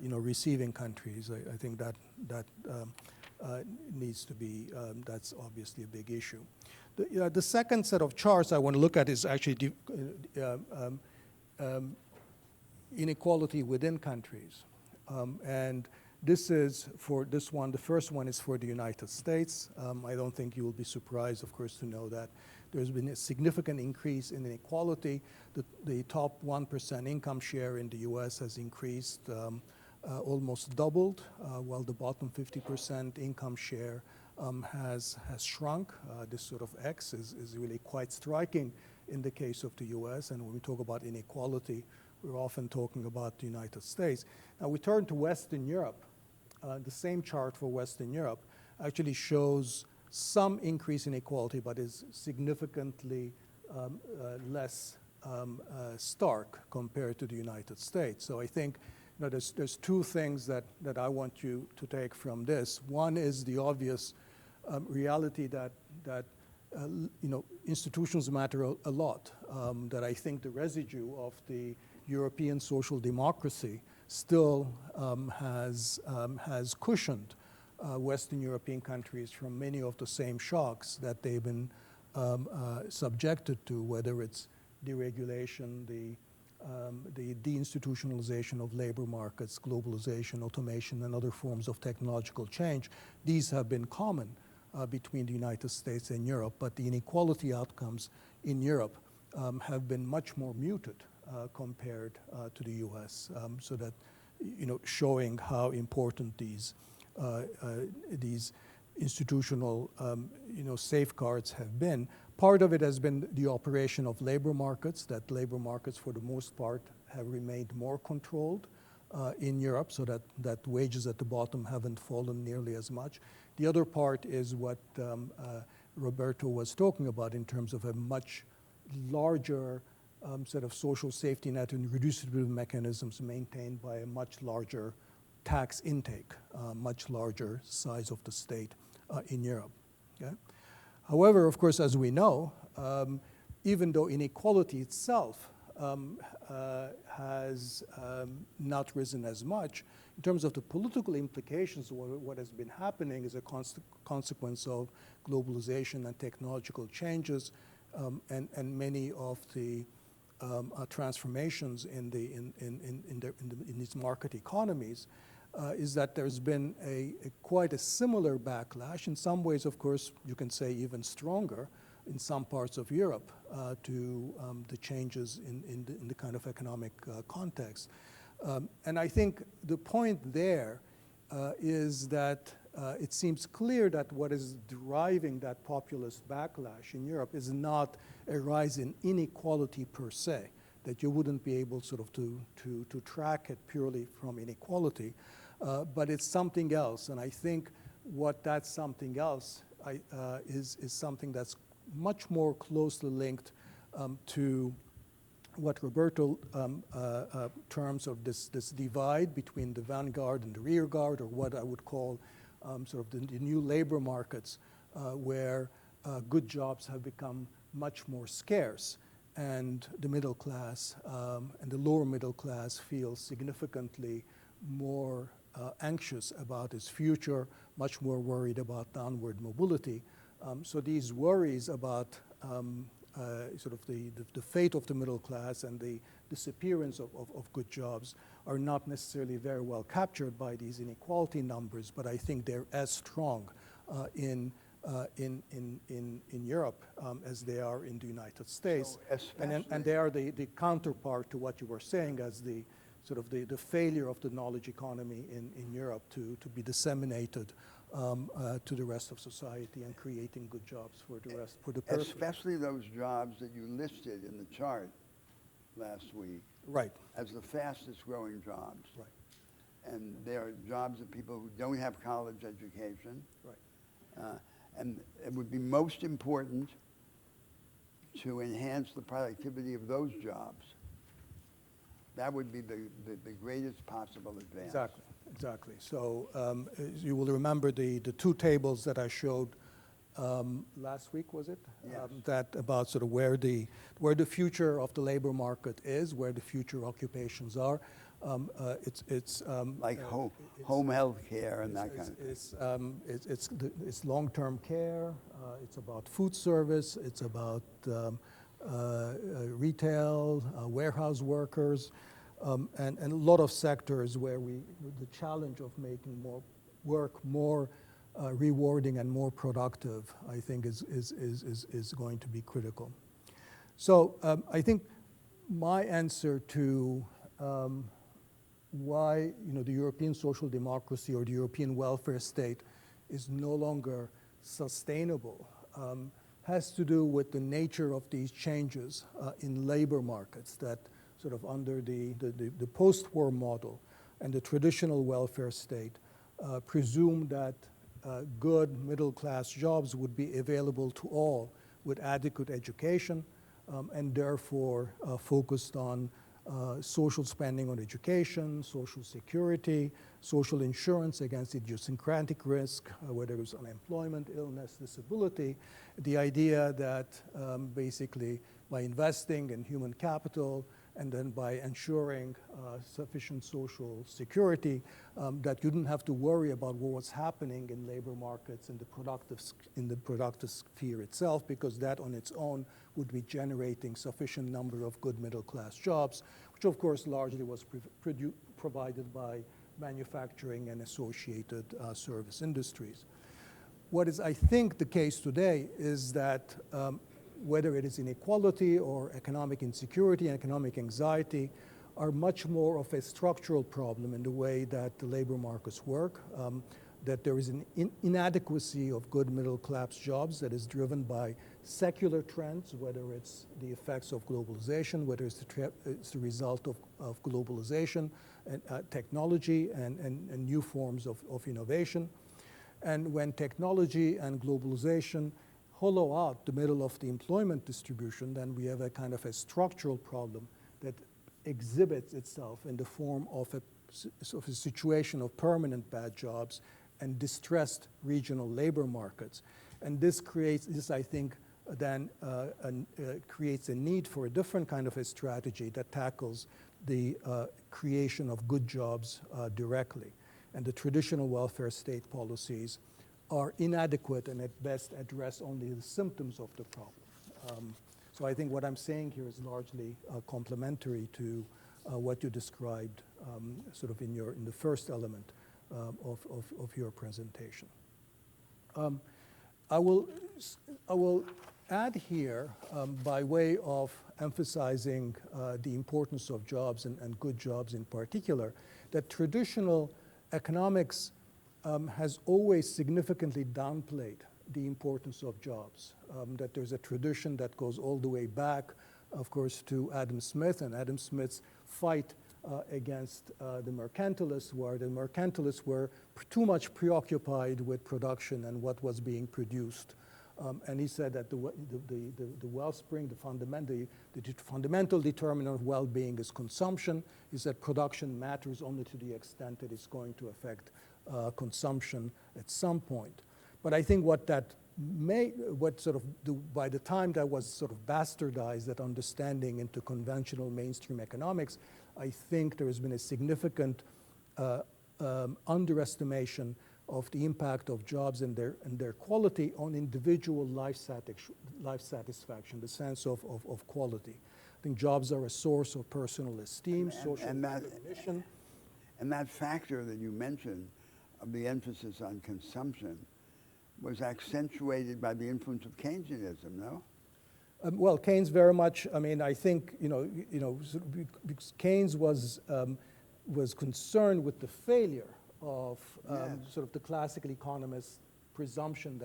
receiving countries. I think that needs to be. That's obviously a big issue. The second set of charts I want to look at is actually inequality within countries, and this is for this one. The first one is for the United States. I don't think you will be surprised, of course, to know that there's been a significant increase in inequality. The top 1% income share in the U.S. has increased, almost doubled, while the bottom 50% income share has shrunk. This sort of X is really quite striking in the case of the U.S. And when we talk about inequality, we're often talking about the United States. Now we turn to Western Europe. The same chart for Western Europe actually shows some increase in inequality, but is significantly less stark compared to the United States. So I think there's two things that I want you to take from this. One is the obvious reality that institutions matter a lot, that I think the residue of the European social democracy still has cushioned Western European countries from many of the same shocks that they've been subjected to, whether it's deregulation, the deinstitutionalization of labor markets, globalization, automation, and other forms of technological change. These have been common between the United States and Europe, but the inequality outcomes in Europe have been much more muted compared to the U.S., so that, showing how important these institutional, safeguards have been. Part of it has been the operation of labor markets, that labor markets, for the most part, have remained more controlled in Europe, so that wages at the bottom haven't fallen nearly as much. The other part is what Roberto was talking about in terms of a much larger set of social safety net and redistributive mechanisms maintained by a much larger tax intake, much larger size of the state in Europe. Okay? However, of course, as we know, even though inequality itself has not risen as much, in terms of the political implications, what has been happening is a consequence of globalization and technological changes, and many of the transformations in these market economies, is that there's been quite a similar backlash. In some ways, of course, you can say even stronger in some parts of Europe to the changes in the kind of economic context. And I think the point there is that it seems clear that what is driving that populist backlash in Europe is not a rise in inequality per se, that you wouldn't be able sort of to track it purely from inequality, but it's something else. And I think what that something else is something that's much more closely linked to what Roberto terms of this divide between the vanguard and the rear guard, or what I would call sort of the new labor markets, where good jobs have become much more scarce, and the middle class and the lower middle class feels significantly more anxious about its future, much more worried about downward mobility. So these worries about sort of the fate of the middle class and the disappearance of good jobs are not necessarily very well captured by these inequality numbers, but I think they're as strong in Europe as they are in the United States. So and they are the counterpart to what you were saying as the sort of the failure of the knowledge economy in Europe to be disseminated to the rest of society and creating good jobs for the rest, for the purpose. Especially those jobs that you listed in the chart last week. Right. As the fastest growing jobs. Right. And they are jobs of people who don't have college education. Right. And it would be most important to enhance the productivity of those jobs. That would be the greatest possible advance. Exactly. So you will remember the two tables that I showed last week, was it? Yes. That about sort of where the future of the labor market is, where the future occupations are. It's like home health care and that kind of thing. It's long-term care. It's about food service. It's about retail, warehouse workers, and a lot of sectors where the challenge of making more work more rewarding and more productive, I think, is going to be critical. So I think my answer to why the European social democracy or the European welfare state is no longer sustainable has to do with the nature of these changes in labor markets that sort of under the post-war model and the traditional welfare state presume that good middle-class jobs would be available to all with adequate education and therefore focused on social spending on education, social security, social insurance against idiosyncratic risk, whether it's unemployment, illness, disability. The idea that basically by investing in human capital and then by ensuring sufficient social security, that you didn't have to worry about what's happening in labor markets in the productive sphere itself, because that on its own would be generating sufficient number of good middle-class jobs, which of course largely was provided by manufacturing and associated service industries. What is, I think, the case today is that whether it is inequality or economic insecurity and economic anxiety are much more of a structural problem in the way that the labor markets work, that there is an inadequacy of good middle-class jobs that is driven by secular trends, whether it's the effects of globalization, whether it's the result of globalization and technology and new forms of innovation. And when technology and globalization hollow out the middle of the employment distribution, then we have a kind of a structural problem that exhibits itself in the form of a situation of permanent bad jobs and distressed regional labor markets. And this I think, then creates a need for a different kind of a strategy that tackles the creation of good jobs directly. And the traditional welfare state policies are inadequate and at best address only the symptoms of the problem. So I think what I'm saying here is largely complementary to what you described sort of in the first element of your presentation. I will add here, by way of emphasizing the importance of jobs and good jobs in particular, that traditional economics has always significantly downplayed the importance of jobs. That there's a tradition that goes all the way back, of course, to Adam Smith and Adam Smith's fight against the mercantilists, where the mercantilists were too much preoccupied with production and what was being produced. And he said that the wellspring, the fundamental determinant of well-being is consumption. He said production matters only to the extent that it's going to affect consumption at some point. But I think by the time that was sort of bastardized, that understanding into conventional mainstream economics, I think there has been a significant underestimation of the impact of jobs and their quality on individual life satisfaction, the sense of quality. I think jobs are a source of personal esteem, social recognition. And that factor that you mentioned of the emphasis on consumption was accentuated by the influence of Keynesianism, no? Well, Keynes very much. I mean, I think because Keynes was concerned with the failure of sort of the classical economist presumption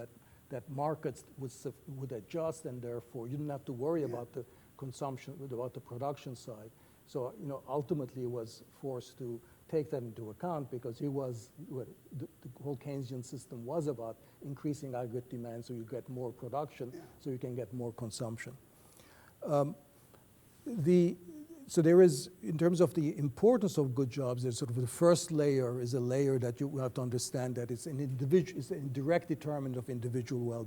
that markets would adjust, and therefore you didn't have to worry about the consumption, about the production side. So ultimately was forced to take that into account, because the whole Keynesian system was about increasing aggregate demand so you get more production, so you can get more consumption. So there is, in terms of the importance of good jobs, there's sort of the first layer is a layer that you have to understand that it's an direct determinant of individual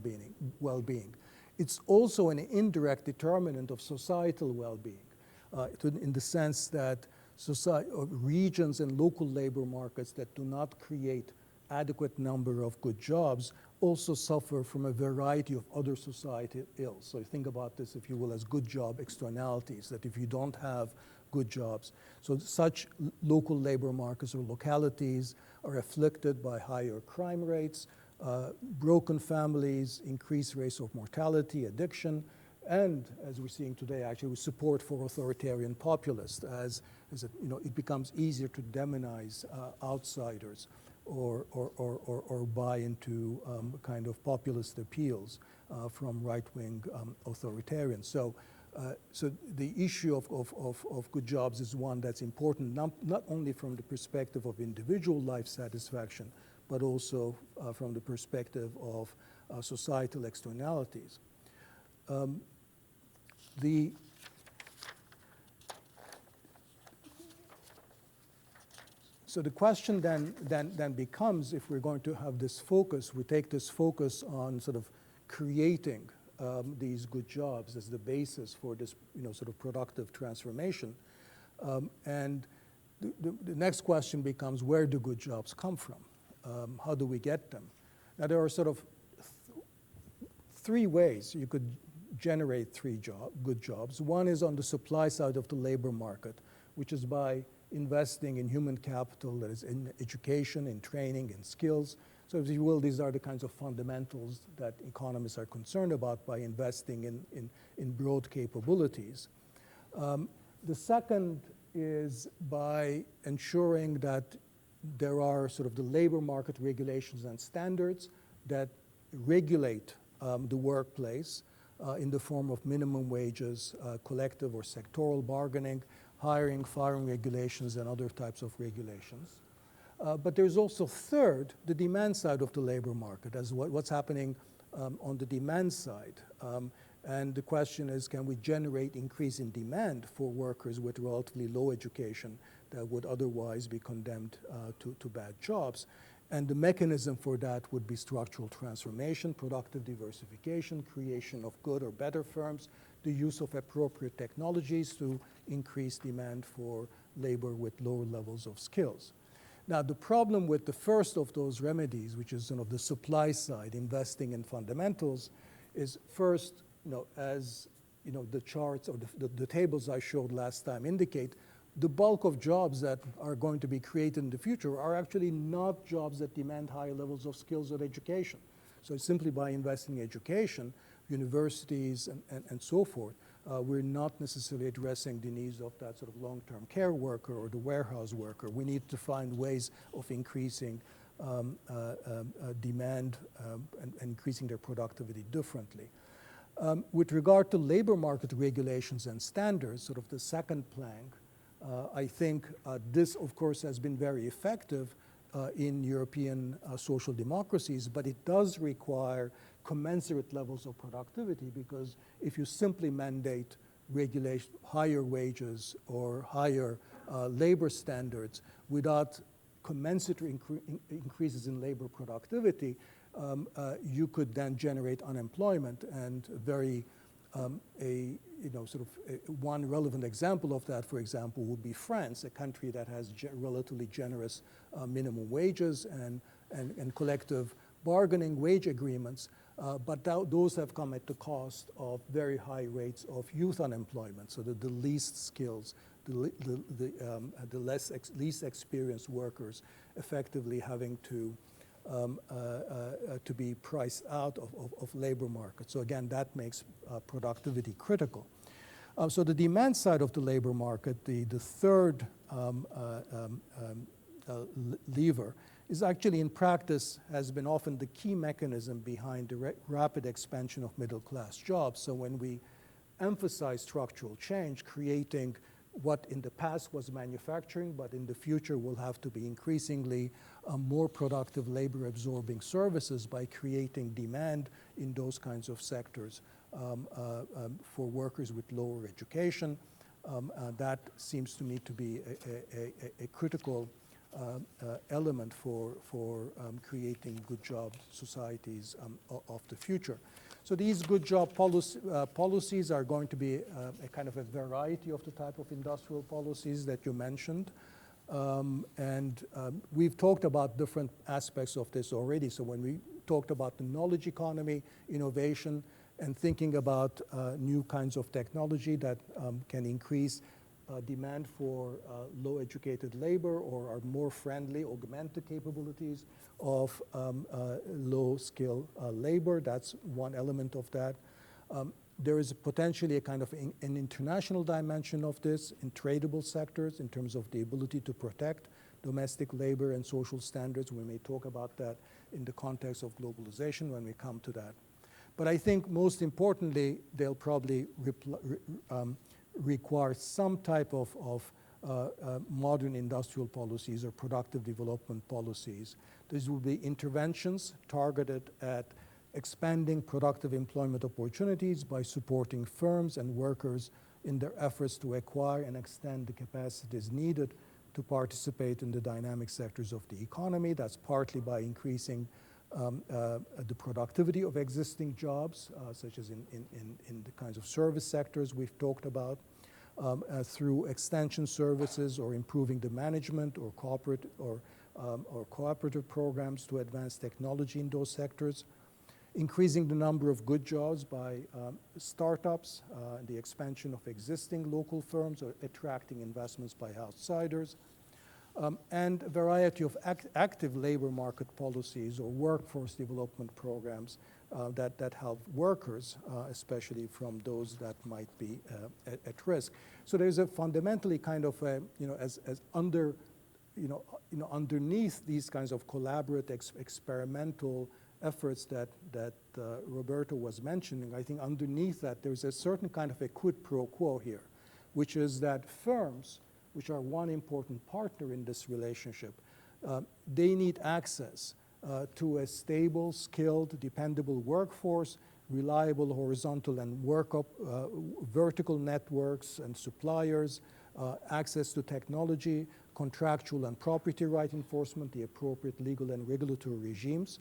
well-being. It's also an indirect determinant of societal well-being, in the sense that regions and local labor markets that do not create adequate number of good jobs also suffer from a variety of other societal ills. So think about this, if you will, as good job externalities, that if you don't have good jobs, so such local labor markets or localities are afflicted by higher crime rates, broken families, increased rates of mortality, addiction, and as we're seeing today, actually, with support for authoritarian populists, it becomes easier to demonize outsiders or buy into kind of populist appeals from right-wing authoritarians. So the issue of good jobs is one that's important, not only from the perspective of individual life satisfaction, but also from the perspective of societal externalities. So the question then becomes, if we're going to have this focus, we take this focus on sort of creating these good jobs as the basis for this sort of productive transformation. And the next question becomes, where do good jobs come from? How do we get them? Now there are sort of three ways you could generate good jobs. One is on the supply side of the labor market, which is by investing in human capital, that is in education, in training, in skills. So if you will, these are the kinds of fundamentals that economists are concerned about by investing in broad capabilities. The second is by ensuring that there are sort of the labor market regulations and standards that regulate the workplace in the form of minimum wages, collective or sectoral bargaining, hiring, firing regulations, and other types of regulations. But there's also third, the demand side of the labor market, as what's happening on the demand side. And the question is, can we generate increase in demand for workers with relatively low education that would otherwise be condemned to bad jobs? And the mechanism for that would be structural transformation, productive diversification, creation of good or better firms, the use of appropriate technologies to increase demand for labor with lower levels of skills. Now, the problem with the first of those remedies, which is the supply side, investing in fundamentals, is first, as the charts or the tables I showed last time indicate, the bulk of jobs that are going to be created in the future are actually not jobs that demand high levels of skills or education. So simply by investing in education, universities and so forth, we're not necessarily addressing the needs of that sort of long-term care worker or the warehouse worker. We need to find ways of increasing demand and increasing their productivity differently. With regard to labor market regulations and standards, sort of the second plank, I think this, of course, has been very effective in European social democracies, but it does require commensurate levels of productivity, because if you simply mandate regulation, higher wages or higher labor standards without commensurate increases in labor productivity, you could then generate unemployment. And one relevant example of that, for example, would be France, a country that has relatively generous minimum wages and collective bargaining wage agreements, but those have come at the cost of very high rates of youth unemployment, so that the least skills, least experienced workers effectively having to be priced out of labor markets. So again, that makes productivity critical. So the demand side of the labor market, the third lever, is actually in practice has been often the key mechanism behind the rapid expansion of middle-class jobs. So when we emphasize structural change, creating what in the past was manufacturing, but in the future will have to be increasingly more productive labor-absorbing services by creating demand in those kinds of sectors for workers with lower education. That seems to me to be a critical element for creating good job societies of the future. So these good job policies are going to be a kind of a variety of the type of industrial policies that you mentioned. We've talked about different aspects of this already. So when we talked about the knowledge economy, innovation, and thinking about new kinds of technology that can increase demand for low-educated labor or are more friendly, augment the capabilities of low-skill labor. That's one element of that. There is potentially a kind of an international dimension of this in tradable sectors in terms of the ability to protect domestic labor and social standards. We may talk about that in the context of globalization when we come to that. But I think most importantly, they'll probably require some type of modern industrial policies or productive development policies. These will be interventions targeted at expanding productive employment opportunities by supporting firms and workers in their efforts to acquire and extend the capacities needed to participate in the dynamic sectors of the economy. That's partly by increasing the productivity of existing jobs, such as in the kinds of service sectors we've talked about, through extension services or improving the management or cooperative programs to advance technology in those sectors, increasing the number of good jobs by startups, the expansion of existing local firms, or attracting investments by outsiders, and a variety of active labor market policies or workforce development programs that help workers, especially from those that might be at risk. So there's a fundamentally kind of underneath these kinds of collaborative experimental efforts that Roberto was mentioning, I think underneath that there's a certain kind of a quid pro quo here, which is that firms, which are one important partner in this relationship, they need access to a stable, skilled, dependable workforce, reliable horizontal and vertical networks and suppliers, access to technology, contractual and property right enforcement, the appropriate legal and regulatory regimes.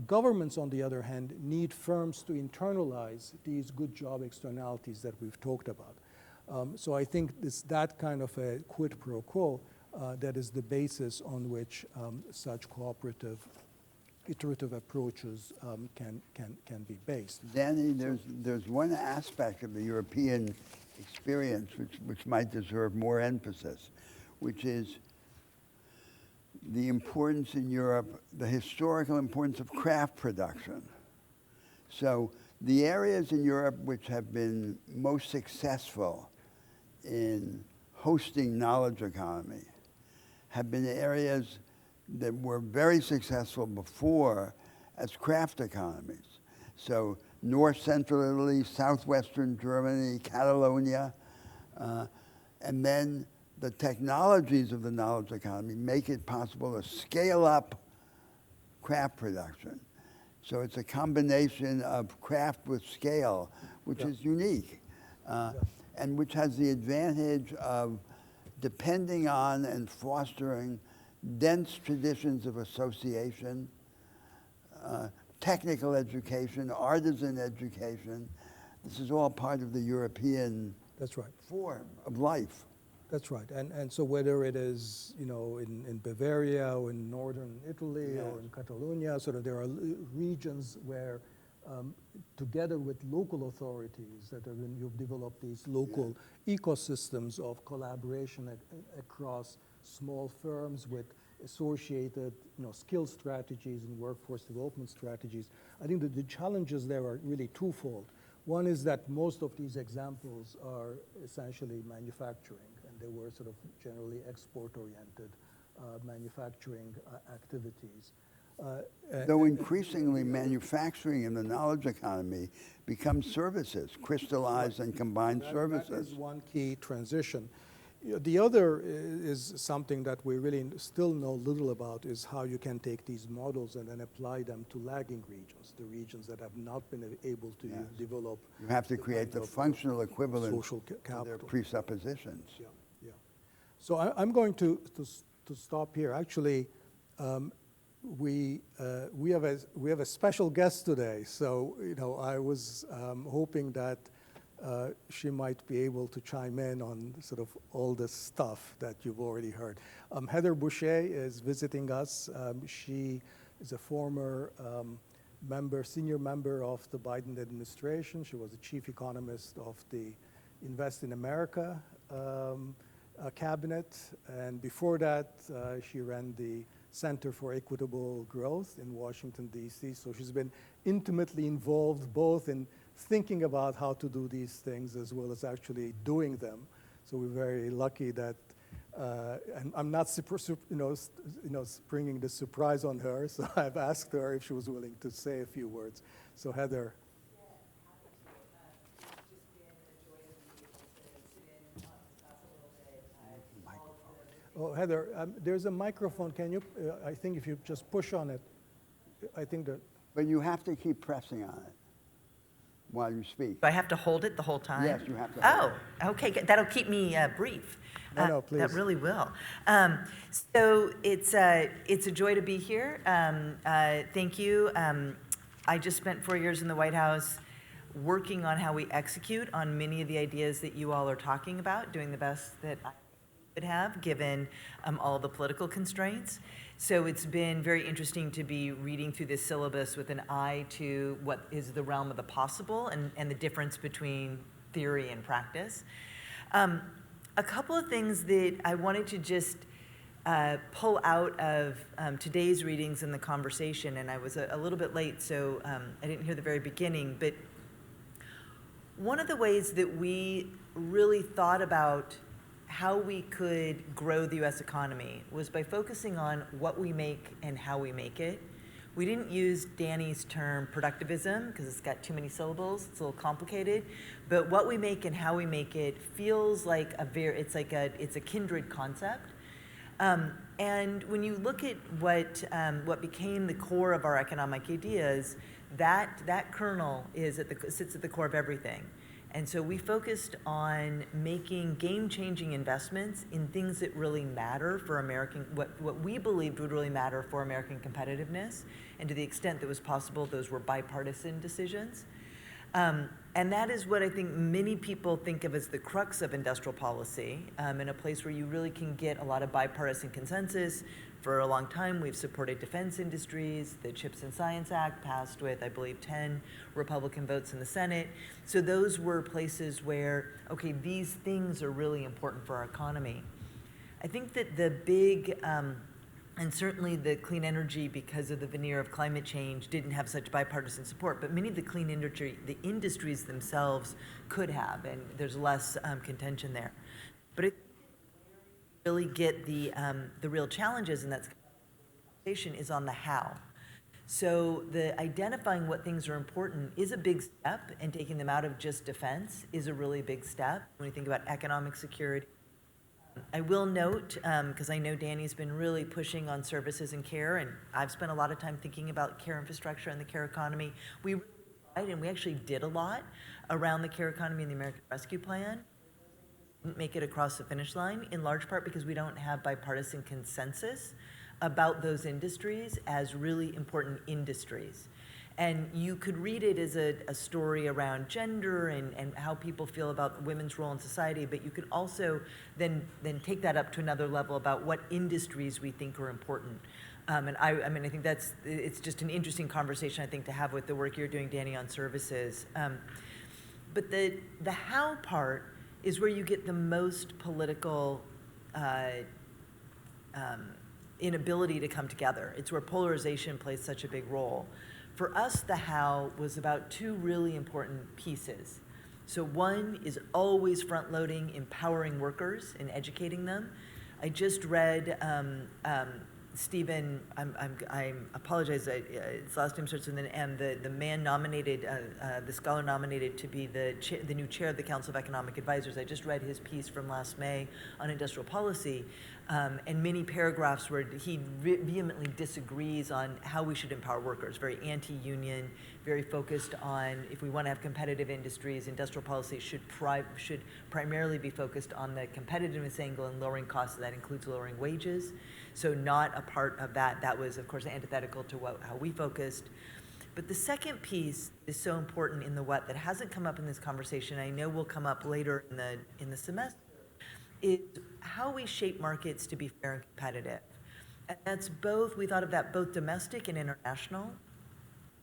Governments, on the other hand, need firms to internalize these good job externalities that we've talked about. So I think it's that kind of a quid pro quo that is the basis on which such cooperative, iterative approaches can be based. Danny, there's one aspect of the European experience which might deserve more emphasis, which is the importance in Europe, the historical importance of craft production. So the areas in Europe which have been most successful in hosting knowledge economy have been areas that were very successful before as craft economies. So North Central Italy, Southwestern Germany, Catalonia, and then the technologies of the knowledge economy make it possible to scale up craft production. So it's a combination of craft with scale, which is unique, and which has the advantage of depending on and fostering dense traditions of association, technical education, artisan education. This is all part of the European form of life. That's right, and so whether it is, you know, in Bavaria or in northern Italy or in Catalonia, sort of there are regions where, together with local authorities, that are you've developed these local ecosystems of collaboration across small firms with associated, you know, skill strategies and workforce development strategies. I think that the challenges there are really twofold. One is that most of these examples are essentially manufacturing, and they were sort of generally export-oriented manufacturing activities. Though increasingly manufacturing in the knowledge economy becomes services, crystallized and combined services. That is one key transition. The other is something that we really still know little about, is how you can take these models and then apply them to lagging regions, the regions that have not been able to develop. You have to create the functional equivalent social capital. of their presuppositions. Yeah. So I'm going to stop here. Actually, we have a special guest today. So, you know, I was hoping that she might be able to chime in on sort of all the stuff that you've already heard. Heather Boucher is visiting us. She is a former senior member of the Biden administration. She was the chief economist of the Invest in America cabinet. And before that, she ran the Center for Equitable Growth in Washington, D.C. So she's been intimately involved both in thinking about how to do these things as well as actually doing them. So we're very lucky that, and I'm not springing the surprise on her, so I've asked her if she was willing to say a few words. So Heather. Oh, Heather, there's a microphone. Can you, I think if you just push on it, I think that. But you have to keep pressing on it while you speak. Do I have to hold it the whole time? Yes, you have to hold it. Oh, okay, good. That'll keep me brief. No, please. That really will. So it's a joy to be here. Thank you. I just spent 4 years in the White House working on how we execute on many of the ideas that you all are talking about, doing the best that I could have, given all the political constraints. So it's been very interesting to be reading through this syllabus with an eye to what is the realm of the possible and the difference between theory and practice. A couple of things that I wanted to just pull out of today's readings and the conversation, and I was a little bit late, so I didn't hear the very beginning, but one of the ways that we really thought about how we could grow the U.S. economy was by focusing on what we make and how we make it. We didn't use Danny's term productivism because it's got too many syllables, it's a little complicated, but what we make and how we make it feels like it's a kindred concept. And when you look at what became the core of our economic ideas, that kernel sits at the core of everything. And so we focused on making game-changing investments in things that really matter for American, what we believed would really matter for American competitiveness. And to the extent that was possible, those were bipartisan decisions. And that is what I think many people think of as the crux of industrial policy, in a place where you really can get a lot of bipartisan consensus. For a long time, we've supported defense industries. The CHIPS and Science Act passed with, I believe, 10 Republican votes in the Senate. So those were places where, okay, these things are really important for our economy. I think that the big, and certainly the clean energy, because of the veneer of climate change, didn't have such bipartisan support, but many of the clean industry, the industries themselves could have, and there's less contention there. But it really get the real challenges, and that's conversation is on the how. So the identifying what things are important is a big step, and taking them out of just defense is a really big step when you think about economic security. I will note, because I know Danny's been really pushing on services and care, and I've spent a lot of time thinking about care infrastructure and the care economy. We tried, and we actually did a lot around the care economy and the American Rescue Plan. Didn't make it across the finish line, in large part because we don't have bipartisan consensus about those industries as really important industries. And you could read it as a story around gender and how people feel about women's role in society, but you could also then take that up to another level about what industries we think are important. And I mean, I think it's just an interesting conversation, I think, to have with the work you're doing, Danny, on services. But the how part is where you get the most political inability to come together. It's where polarization plays such a big role. For us, the how was about two really important pieces. So one is always front-loading, empowering workers and educating them. I just read Stephen, I apologize, his last name starts with an M, the man nominated, the scholar nominated to be the new chair of the Council of Economic Advisors. I just read his piece from last May on industrial policy, and many paragraphs where he vehemently disagrees on how we should empower workers, very anti-union, very focused on, if we want to have competitive industries, industrial policy should primarily be focused on the competitiveness angle and lowering costs. That includes lowering wages. So not a part of that. That was, of course, antithetical to how we focused. But the second piece is so important in the what that hasn't come up in this conversation, I know will come up later in the semester, is how we shape markets to be fair and competitive. And that's both, we thought of that both domestic and international.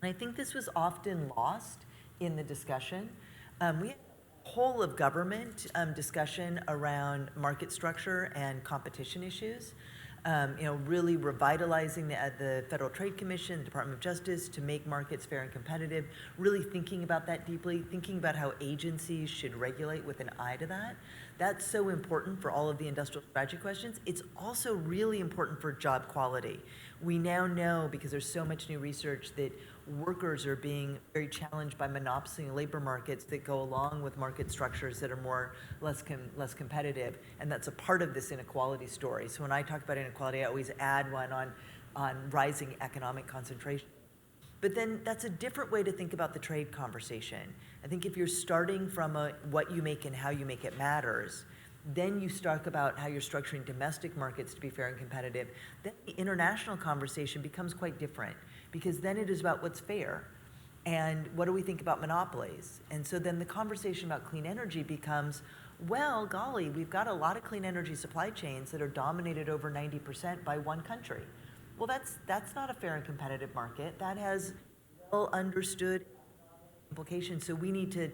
And I think this was often lost in the discussion. We had a whole of government discussion around market structure and competition issues. Really revitalizing the Federal Trade Commission, the Department of Justice to make markets fair and competitive, really thinking about that deeply, thinking about how agencies should regulate with an eye to that. That's so important for all of the industrial strategy questions. It's also really important for job quality. We now know, because there's so much new research, that workers are being very challenged by monopoly labor markets that go along with market structures that are less competitive, and that's a part of this inequality story. So when I talk about inequality, I always add one on rising economic concentration. But then that's a different way to think about the trade conversation. I think if you're starting from what you make and how you make it matters, then you talk about how you're structuring domestic markets to be fair and competitive. Then the international conversation becomes quite different, because then it is about what's fair and what do we think about monopolies. And so then the conversation about clean energy becomes, well, golly, we've got a lot of clean energy supply chains that are dominated over 90% by one country. Well, that's not a fair and competitive market. That has well understood implications. So we need to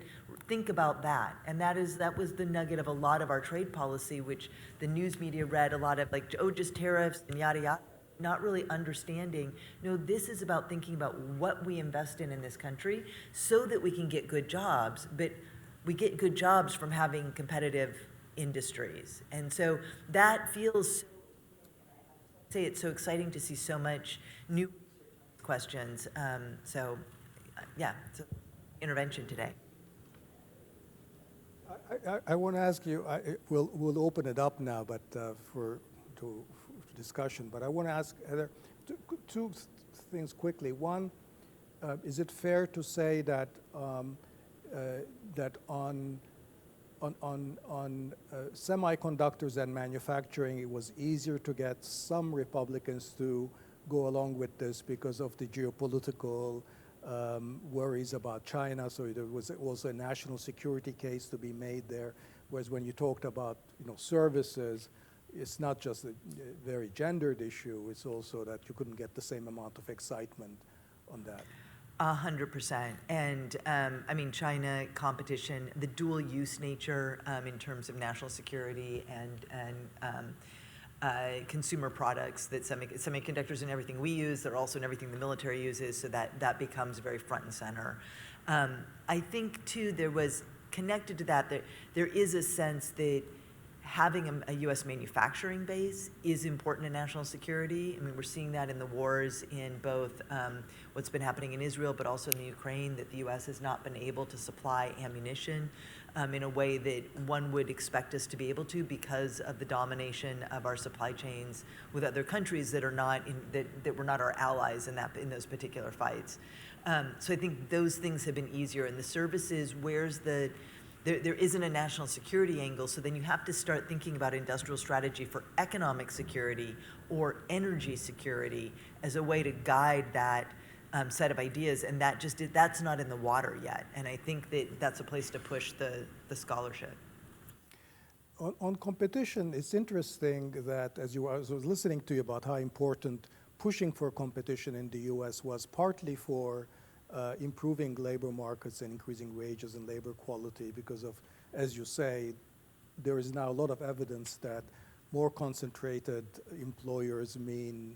think about that. And that was the nugget of a lot of our trade policy, which the news media read a lot of, like, oh, just tariffs and yada yada, not really understanding. No, this is about thinking about what we invest in this country so that we can get good jobs. But we get good jobs from having competitive industries. And so that feels, it's so exciting to see so much new questions. So intervention today. I want to ask you, we'll open it up now, but for discussion, but I want to ask Heather two things quickly. One, is it fair to say that that on semiconductors and manufacturing, it was easier to get some Republicans to go along with this because of the geopolitical worries about China. So there was also a national security case to be made there. Whereas when you talked about services, it's not just a very gendered issue. It's also that you couldn't get the same amount of excitement on that. 100%. And I mean, China competition, the dual use nature in terms of national security and consumer products, that semiconductors and everything we use, they're also in everything the military uses, so that becomes very front and center. I think too, there was connected to that, there is a sense that having a U.S. manufacturing base is important to national security. I mean, we're seeing that in the wars in both what's been happening in Israel, but also in the Ukraine, that the U.S. has not been able to supply ammunition in a way that one would expect us to be able to because of the domination of our supply chains with other countries that are not that were not our allies in those particular fights. So I think those things have been easier. And the services, there isn't a national security angle, so then you have to start thinking about industrial strategy for economic security or energy security as a way to guide that set of ideas, and that's not in the water yet. And I think that's a place to push the scholarship. On competition, it's interesting that as I was listening to you about how important pushing for competition in the U.S. was partly for improving labor markets and increasing wages and labor quality because of, as you say, there is now a lot of evidence that more concentrated employers mean,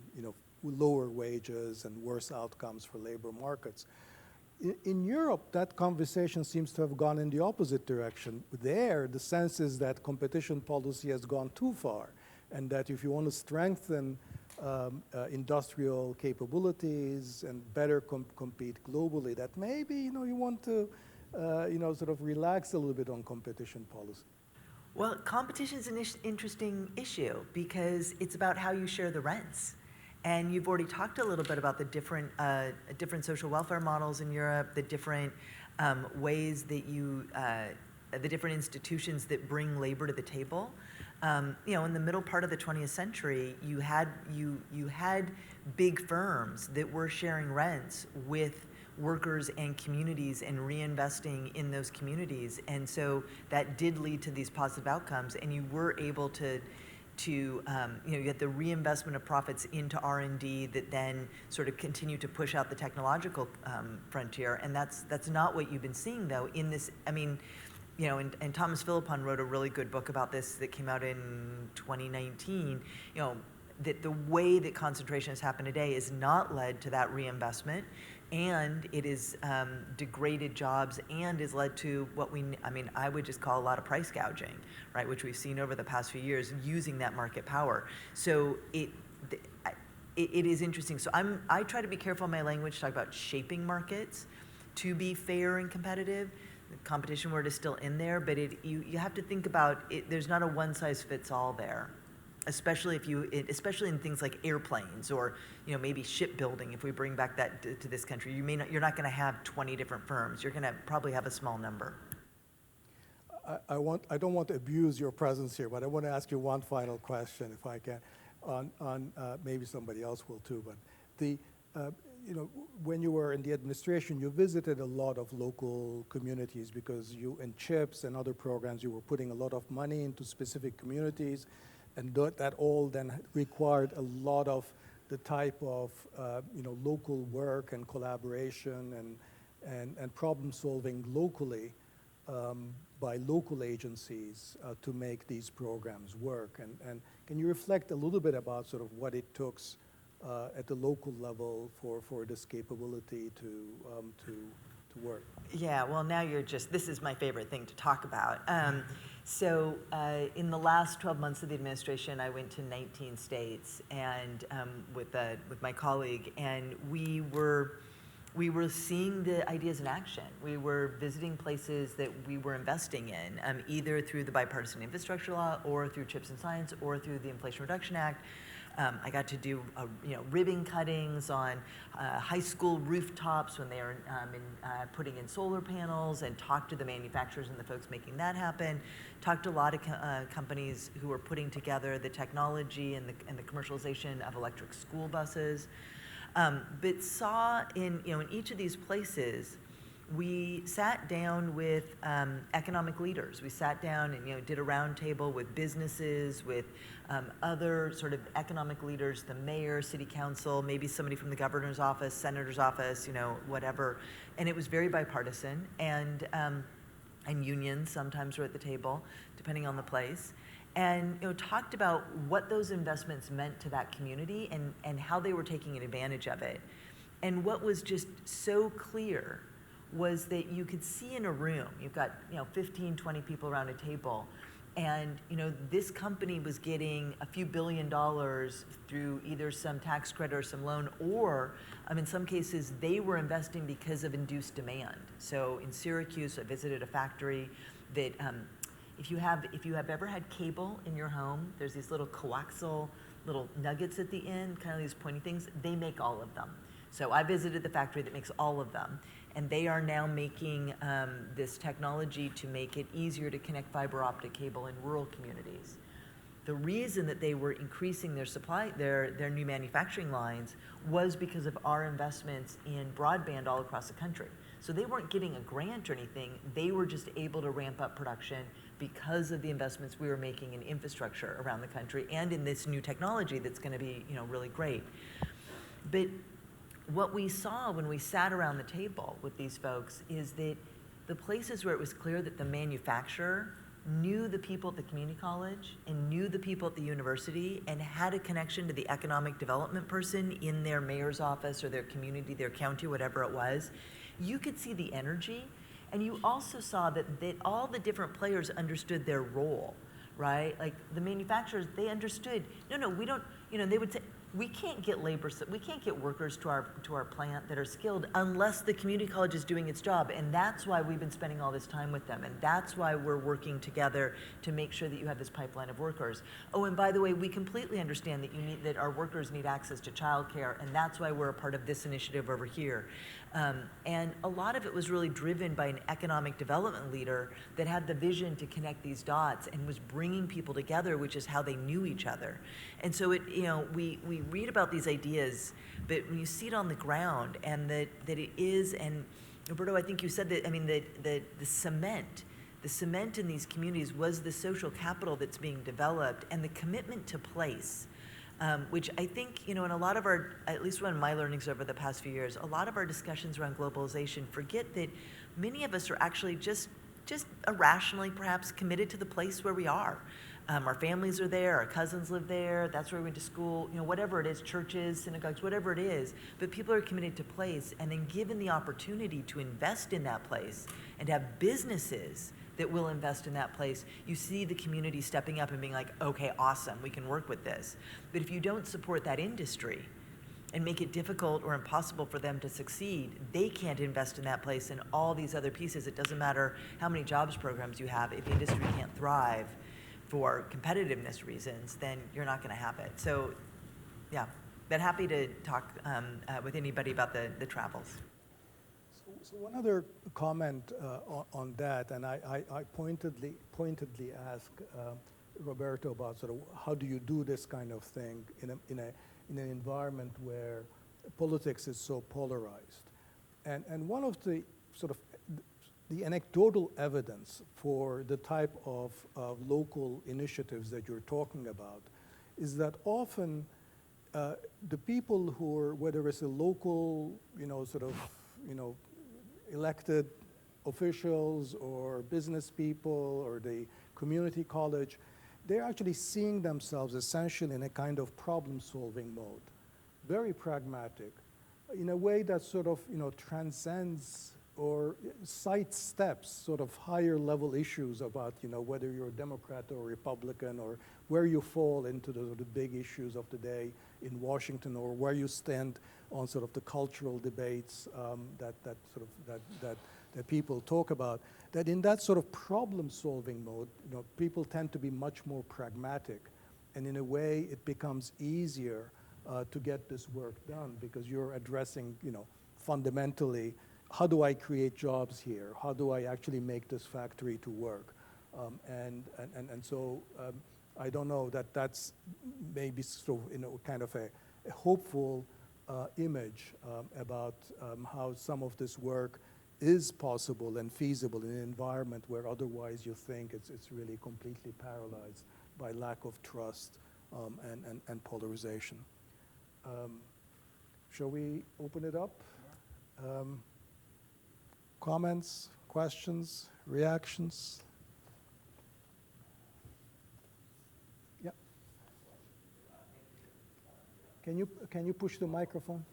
lower wages and worse outcomes for labor markets. In Europe, that conversation seems to have gone in the opposite direction. There, the sense is that competition policy has gone too far, and that if you want to strengthen industrial capabilities and better compete globally, that maybe you want to sort of relax a little bit on competition policy. Well, competition is an interesting issue because it's about how you share the rents. And you've already talked a little bit about the different social welfare models in Europe, the different ways that the different institutions that bring labor to the table. In the middle part of the 20th century, you had big firms that were sharing rents with workers and communities and reinvesting in those communities, and so that did lead to these positive outcomes. And you were able to get the reinvestment of profits into R&D that then sort of continue to push out the technological frontier. And that's not what you've been seeing though in this. I mean. And Thomas Philippon wrote a really good book about this that came out in 2019, that the way that concentration has happened today is not led to that reinvestment, and it is degraded jobs and has led to what I would just call a lot of price gouging, right, which we've seen over the past few years using that market power. So it is interesting. So I try to be careful in my language to talk about shaping markets to be fair and competitive. The competition word is still in there, but you have to think about it. There's not a one-size-fits-all there, especially in things like airplanes or maybe shipbuilding. If we bring back that to this country, you're not going to have 20 different firms. You're going to probably have a small number. I don't want to abuse your presence here, but I want to ask you one final question, if I can, on maybe somebody else will too. But when you were in the administration, you visited a lot of local communities because in CHIPS and other programs, you were putting a lot of money into specific communities, and that all then required a lot of the type of local work and collaboration and problem solving locally by local agencies to make these programs work. And can you reflect a little bit about sort of what it took at the local level for this capability to work? Yeah, well, now this is my favorite thing to talk about. So in the last 12 months of the administration, I went to 19 states and with my colleague, and we were seeing the ideas in action. We were visiting places that we were investing in, either through the Bipartisan Infrastructure Law or through CHIPS and Science or through the Inflation Reduction Act. I got to do ribbon cuttings on high school rooftops when they are putting in solar panels, and talk to the manufacturers and the folks making that happen. Talked to a lot of companies who are putting together the technology and the commercialization of electric school buses. But saw in each of these places, we sat down with economic leaders. We sat down and did a roundtable with businesses, with other sort of economic leaders, the mayor, city council, maybe somebody from the governor's office, senator's office, whatever. And it was very bipartisan, and unions sometimes were at the table, depending on the place. And talked about what those investments meant to that community and how they were taking advantage of it. And what was just so clear was that you could see in a room, you've got 15, 20 people around a table, and this company was getting a few $1 billion through either some tax credit or some loan, or in some cases they were investing because of induced demand. So in Syracuse, I visited a factory that if you have ever had cable in your home, there's these little coaxial little nuggets at the end, kind of these pointy things. They make all of them. So I visited the factory that makes all of them. And they are now making this technology to make it easier to connect fiber optic cable in rural communities. The reason that they were increasing their supply, their new manufacturing lines, was because of our investments in broadband all across the country. So they weren't getting a grant or anything. They were just able to ramp up production because of the investments we were making in infrastructure around the country and in this new technology that's going to be, really great. But what we saw when we sat around the table with these folks is that the places where it was clear that the manufacturer knew the people at the community college and knew the people at the university and had a connection to the economic development person in their mayor's office or their community, their county, whatever it was, you could see the energy. And you also saw that all the different players understood their role, right? Like the manufacturers, they understood, no, we don't, they would say, we can't get we can't get workers to our plant that are skilled unless the community college is doing its job. And that's why we've been spending all this time with them. And that's why we're working together to make sure that you have this pipeline of workers. Oh, and by the way, we completely understand that our workers need access to childcare, and that's why we're a part of this initiative over here. And a lot of it was really driven by an economic development leader that had the vision to connect these dots and was bringing people together, which is how they knew each other. And so we read about these ideas, but when you see it on the ground, and that it is, and Roberto, I think you said that, the cement in these communities was the social capital that's being developed, and the commitment to place. Which I think, in a lot of our, at least one of my learnings over the past few years, a lot of our discussions around globalization forget that many of us are actually just irrationally perhaps committed to the place where we are. Our families are there, our cousins live there, that's where we went to school, whatever it is, churches, synagogues, whatever it is, but people are committed to place, and then given the opportunity to invest in that place and have businesses that will invest in that place, you see the community stepping up and being like, okay, awesome, we can work with this. But if you don't support that industry and make it difficult or impossible for them to succeed, they can't invest in that place and all these other pieces. It doesn't matter how many jobs programs you have. If the industry can't thrive for competitiveness reasons, then you're not going to have it. So, yeah, but happy to talk with anybody about the travels. So one other comment on that, and I pointedly asked Roberto about sort of how do you do this kind of thing in an environment where politics is so polarized, and one of the sort of the anecdotal evidence for the type of local initiatives that you're talking about is that often the people who are, whether it's a local, elected officials or business people or the community college, they're actually seeing themselves essentially in a kind of problem-solving mode, very pragmatic, in a way that sort of, transcends or sidesteps sort of higher level issues about, whether you're a Democrat or Republican or where you fall into the big issues of the day in Washington, or where you stand on sort of the cultural debates that people talk about. That in that sort of problem-solving mode, people tend to be much more pragmatic And in a way, it becomes easier to get this work done because you're addressing, fundamentally, how do I create jobs here? How do I actually make this factory to work? So I don't know that's maybe sort of, kind of a hopeful image about how some of this work is possible and feasible in an environment where otherwise you think it's really completely paralyzed by lack of trust and polarization. Shall we open it up? Comments, questions, reactions? Yeah. Can you push the microphone?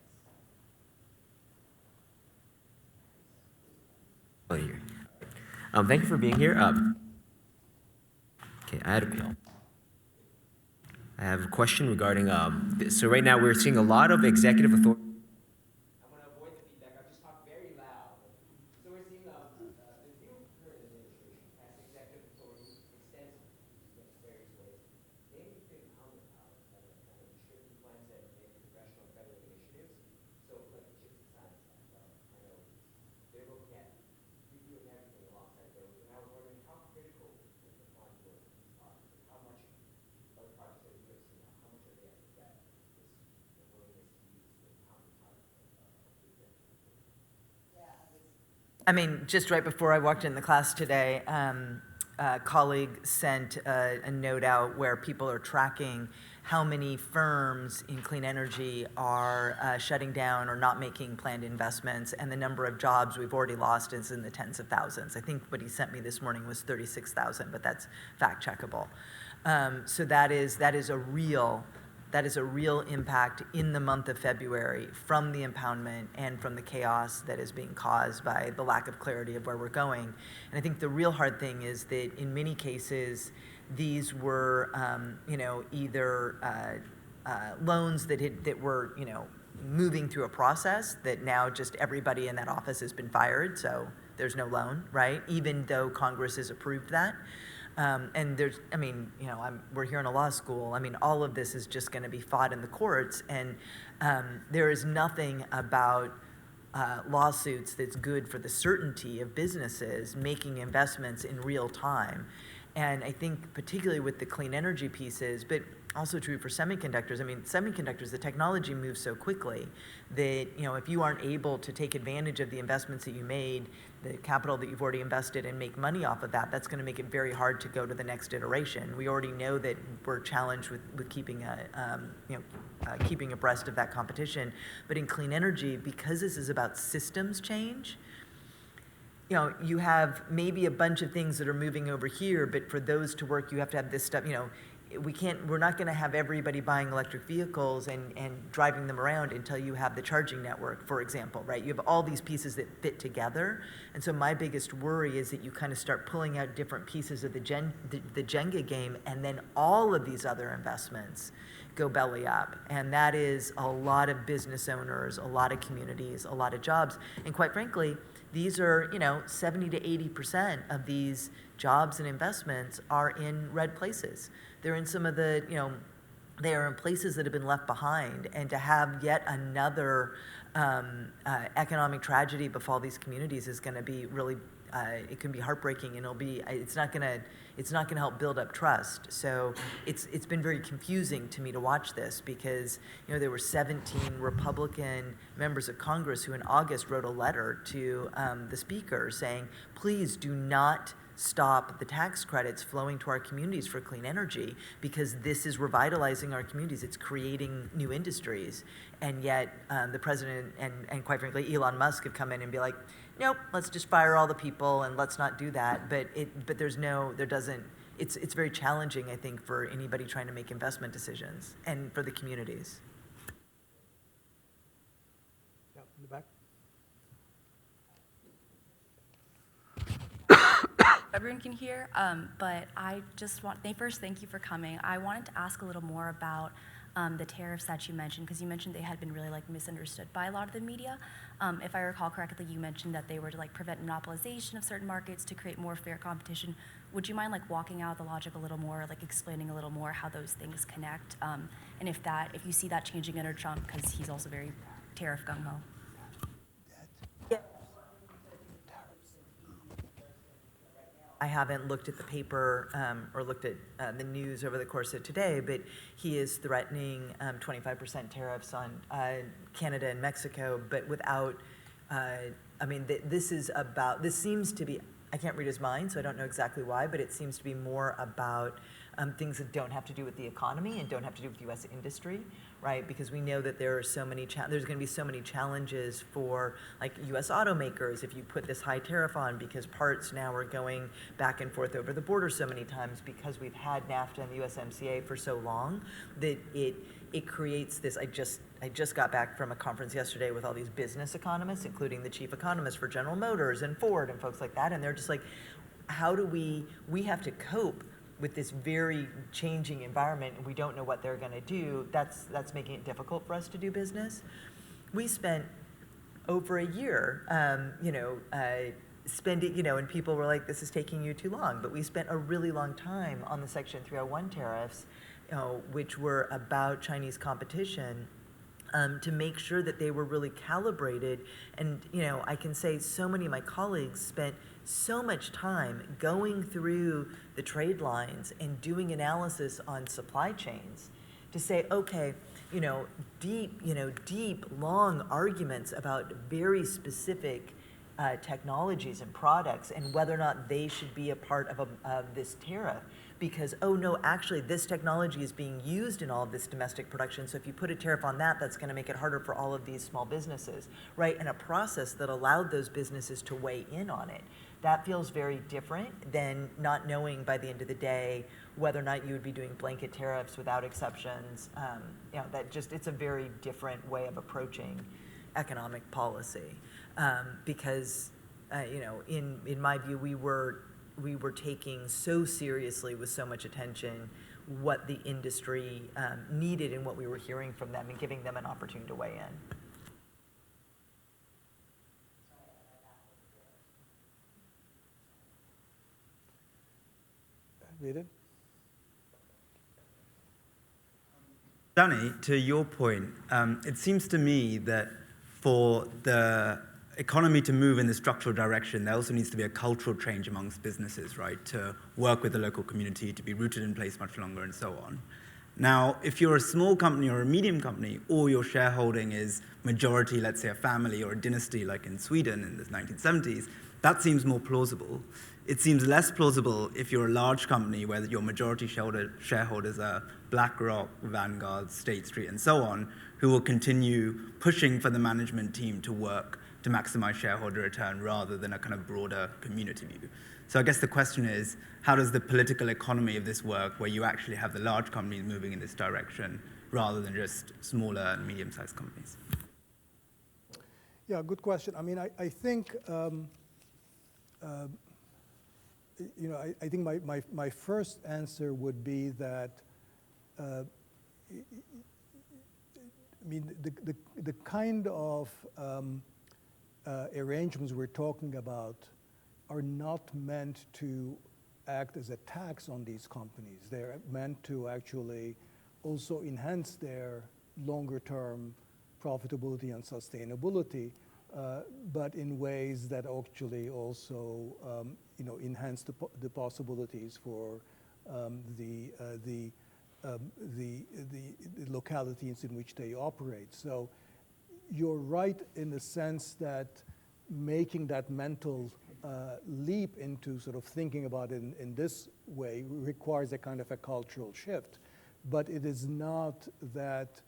Here. Thank you for being here. Okay, I have a question regarding, so right now we're seeing a lot of executive authority. I'm going to avoid the feedback. I'll just talk very loud. So we're seeing the new current administration has executive authority extensively in various ways. They've been incumbent power and kind of restricting plans that make congressional and federal initiatives. So like CHIPS and Science Act, I know they're looking at reviewing everything alongside those. And I was wondering how critical the fund was, how much other projects that you have seen, how much are they at that this willingness to use the common power of the executive? I mean, just right before I walked in the class today, a colleague sent a note out where people are tracking how many firms in clean energy are shutting down or not making planned investments, and the number of jobs we've already lost is in the tens of thousands. I think what he sent me this morning was 36,000, but that's fact checkable. So that is a real impact in the month of February from the impoundment and from the chaos that is being caused by the lack of clarity of where we're going. And I think the real hard thing is that in many cases, these were, either loans that were, moving through a process that now just everybody in that office has been fired, so there's no loan, right? Even though Congress has approved that. And there's, we're here in a law school. I mean, all of this is just going to be fought in the courts, and there is nothing about lawsuits that's good for the certainty of businesses making investments in real time. And I think particularly with the clean energy pieces, but also true for semiconductors. I mean, semiconductors, the technology moves so quickly that, if you aren't able to take advantage of the investments that you made, the capital that you've already invested and make money off of that, that's going to make it very hard to go to the next iteration. We already know that we're challenged with keeping keeping abreast of that competition. But in clean energy, because this is about systems change, you have maybe a bunch of things that are moving over here, but for those to work, you have to have this stuff, we're not going to have everybody buying electric vehicles and driving them around until you have the charging network, for example, right? You have all these pieces that fit together. And so my biggest worry is that you kind of start pulling out different pieces of the Jenga game, and then all of these other investments go belly up. And that is a lot of business owners, a lot of communities, a lot of jobs. And quite frankly, these are, 70 to 80% of these jobs and investments are in red places. They're in some of the, they are in places that have been left behind. And to have yet another economic tragedy befall these communities is going to be really, it can be heartbreaking, and it's not going to help build up trust. So it's been very confusing to me to watch this because, there were 17 Republican members of Congress who in August wrote a letter to the speaker saying, please do not stop the tax credits flowing to our communities for clean energy because this is revitalizing our communities. It's creating new industries. And yet the president and quite frankly, Elon Musk have come in and be like, nope, let's just fire all the people and let's not do that. But it's very challenging, I think, for anybody trying to make investment decisions and for the communities. Yeah, in the back. Everyone can hear, but I just first thank you for coming. I wanted to ask a little more about the tariffs that you mentioned, because you mentioned they had been really misunderstood by a lot of the media. If I recall correctly, you mentioned that they were to like prevent monopolization of certain markets to create more fair competition. Would you mind like walking out the logic a little more, like explaining a little more how those things connect? And if you see that changing under Trump, because he's also very tariff gung-ho. I haven't looked at the paper or looked at the news over the course of today, but he is threatening 25% tariffs on Canada and Mexico, but without, this seems to be, I can't read his mind, so I don't know exactly why, but it seems to be more about things that don't have to do with the economy and don't have to do with U.S. industry, right? Because we know that there are so many, there's going to be so many challenges for like U.S. automakers if you put this high tariff on, because parts now are going back and forth over the border so many times because we've had NAFTA and the USMCA for so long that it creates this. I just got back from a conference yesterday with all these business economists, including the chief economist for General Motors and Ford and folks like that, and they're just like, how do we have to cope with this very changing environment, and we don't know what they're going to do. That's making it difficult for us to do business. We spent over a year, spending, and people were like, this is taking you too long, but we spent a really long time on the Section 301 tariffs, which were about Chinese competition, to make sure that they were really calibrated. And, I can say so many of my colleagues spent so much time going through the trade lines and doing analysis on supply chains to say, okay, deep, long arguments about very specific technologies and products and whether or not they should be a part of this tariff. Because, oh no, actually this technology is being used in all of this domestic production, so if you put a tariff on that, that's going to make it harder for all of these small businesses, right? And a process that allowed those businesses to weigh in on it. That feels very different than not knowing by the end of the day whether or not you would be doing blanket tariffs without exceptions. It's a very different way of approaching economic policy. Because, in my view, we were taking so seriously with so much attention what the industry needed and what we were hearing from them and giving them an opportunity to weigh in. Read it. Danny, to your point, it seems to me that for the economy to move in the structural direction, there also needs to be a cultural change amongst businesses, right? To work with the local community, to be rooted in place much longer, and so on. Now, if you're a small company or a medium company, or your shareholding is majority, let's say a family or a dynasty like in Sweden in the 1970s, that seems more plausible. It seems less plausible if you're a large company where your majority shareholders are BlackRock, Vanguard, State Street, and so on, who will continue pushing for the management team to work to maximize shareholder return rather than a kind of broader community view. So I guess the question is, how does the political economy of this work where you actually have the large companies moving in this direction rather than just smaller and medium-sized companies? Yeah, good question. I mean, I think, I think my first answer would be that, the kind of arrangements we're talking about are not meant to act as a tax on these companies. They're meant to actually also enhance their longer-term profitability and sustainability, but in ways that actually also enhance the possibilities for the localities in which they operate. So you're right in the sense that making that mental leap into sort of thinking about it in this way requires a kind of a cultural shift. But it is not that,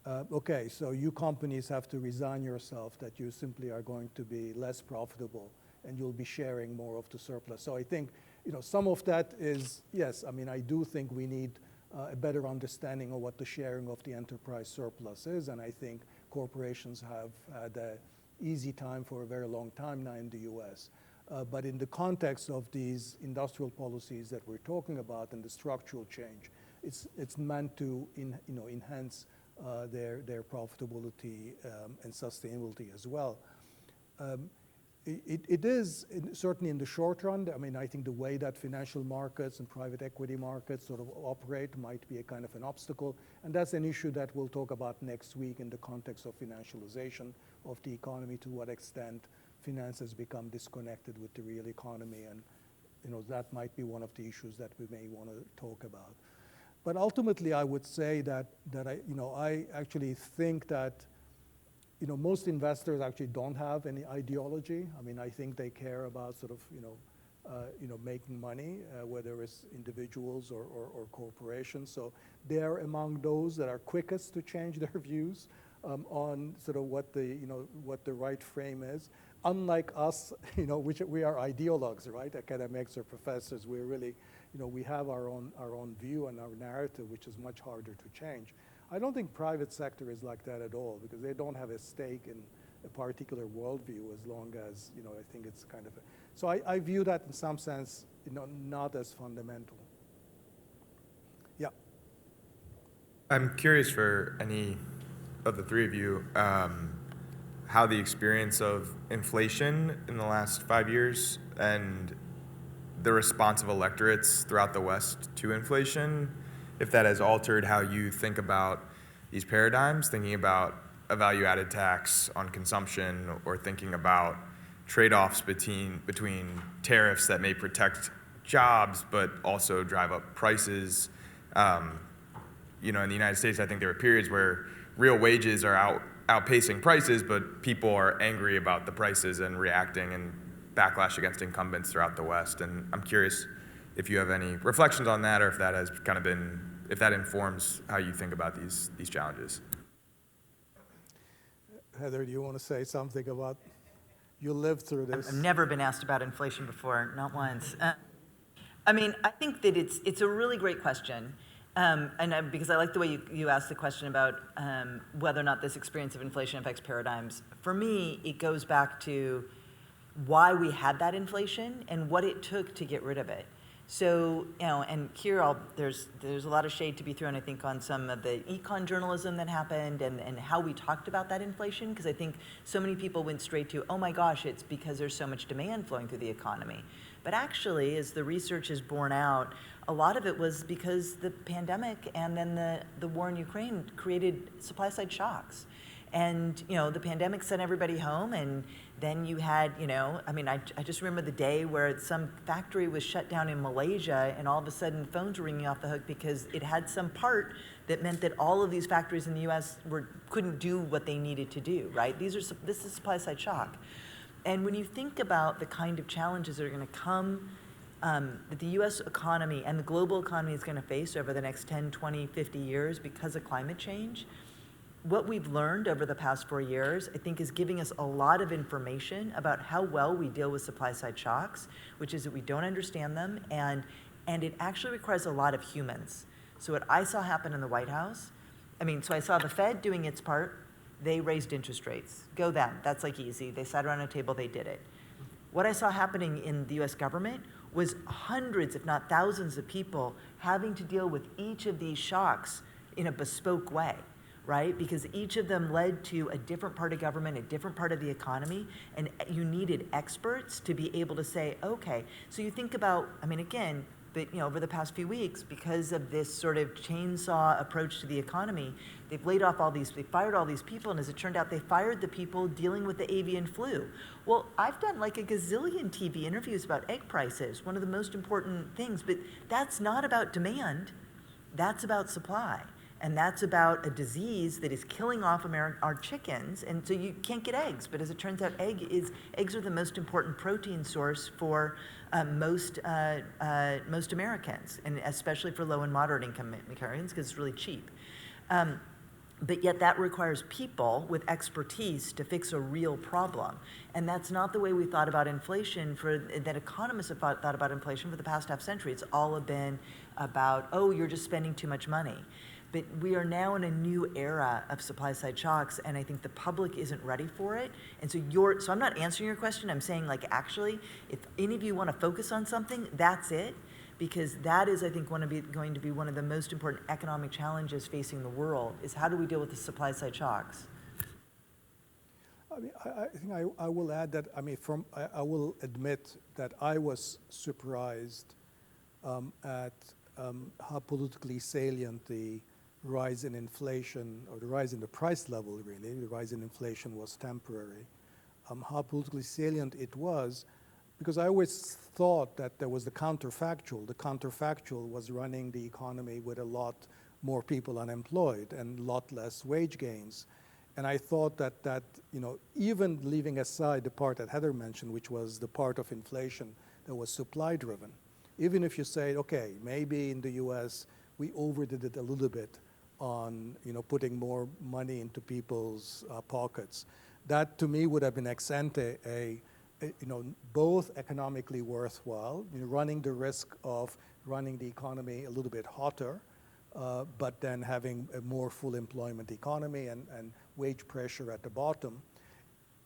okay, so you companies have to resign yourself that you simply are going to be less profitable and you'll be sharing more of the surplus. So I think, some of that is, yes, I do think we need a better understanding of what the sharing of the enterprise surplus is, and I think corporations have had an easy time for a very long time now in the US. But in the context of these industrial policies that we're talking about and the structural change, it's meant to enhance their profitability and sustainability as well. It is certainly in the short run. I mean, I think the way that financial markets and private equity markets sort of operate might be a kind of an obstacle, and that's an issue that we'll talk about next week in the context of financialization of the economy, to what extent finance has become disconnected with the real economy, and that might be one of the issues that we may want to talk about. But ultimately, I would say that I actually think that most investors actually don't have any ideology. I mean, I think they care about sort of making money, whether it's individuals or corporations. So they're among those that are quickest to change their views on sort of what the right frame is. Unlike us, which we are ideologues, right? Academics or professors, we're really, we have our own view and our narrative, which is much harder to change. I don't think private sector is like that at all, because they don't have a stake in a particular worldview, as long as, I think it's kind of so I view that in some sense, not as fundamental. Yeah. I'm curious for any of the three of you, how the experience of inflation in the last 5 years and the response of electorates throughout the West to inflation, if that has altered how you think about these paradigms, thinking about a value-added tax on consumption, or thinking about trade-offs between tariffs that may protect jobs but also drive up prices. In the United States, I think there were periods where real wages are outpacing prices, but people are angry about the prices and reacting, and backlash against incumbents throughout the West. And I'm curious if you have any reflections on that, or if that has kind of been, if that informs how you think about these challenges. Heather, do you want to say something about, you lived through this? I've never been asked about inflation before, not once. I mean, I think that it's a really great question. Because I like the way you asked the question about whether or not this experience of inflation affects paradigms. For me, it goes back to why we had that inflation and what it took to get rid of it. So, and here there's a lot of shade to be thrown, I think, on some of the econ journalism that happened and how we talked about that inflation, because I think so many people went straight to, oh my gosh, it's because there's so much demand flowing through the economy. But actually, as the research is borne out, a lot of it was because the pandemic and then the war in Ukraine created supply-side shocks. And, the pandemic sent everybody home, and then you had, I just remember the day where some factory was shut down in Malaysia, and all of a sudden phones were ringing off the hook because it had some part that meant that all of these factories in the U.S. couldn't do what they needed to do, right? This is supply-side shock. And when you think about the kind of challenges that are going to come, that the U.S. economy and the global economy is going to face over the next 10, 20, 50 years because of climate change, what we've learned over the past 4 years, I think, is giving us a lot of information about how well we deal with supply-side shocks, which is that we don't understand them, and it actually requires a lot of humans. So what I saw happen in the White House, so I saw the Fed doing its part. They raised interest rates. Go them. That's like easy. They sat around a table, they did it. What I saw happening in the U.S. government was hundreds, if not thousands, of people having to deal with each of these shocks in a bespoke way, right? Because each of them led to a different part of government, a different part of the economy, and you needed experts to be able to say, okay, so you think about, again, but over the past few weeks, because of this sort of chainsaw approach to the economy, they fired all these people, and as it turned out, they fired the people dealing with the avian flu. Well, I've done like a gazillion TV interviews about egg prices, one of the most important things, but that's not about demand, that's about supply. And that's about a disease that is killing off our chickens, and so you can't get eggs. But as it turns out, eggs are the most important protein source for most Americans, and especially for low and moderate income Americans, because it's really cheap. But yet that requires people with expertise to fix a real problem. And that's not the way we thought about inflation, that economists have thought about inflation for the past half century. It's all been about, oh, you're just spending too much money. But we are now in a new era of supply-side shocks, and I think the public isn't ready for it. And so I'm not answering your question. I'm saying, actually, if any of you want to focus on something, that's it, because that is, I think, going to be one of the most important economic challenges facing the world, is how do we deal with the supply-side shocks? I mean, I think I will add that, I mean, I will admit that I was surprised at how politically salient the rise in inflation, or the rise in the price level, really, the rise in inflation was temporary. How politically salient it was, because I always thought that there was the counterfactual. The counterfactual was running the economy with a lot more people unemployed and a lot less wage gains. And I thought that even leaving aside the part that Heather mentioned, which was the part of inflation that was supply driven, even if you say, okay, maybe in the US we overdid it a little bit on putting more money into people's pockets, that to me would have been ex ante both economically worthwhile, running the risk of running the economy a little bit hotter, but then having a more full employment economy and wage pressure at the bottom.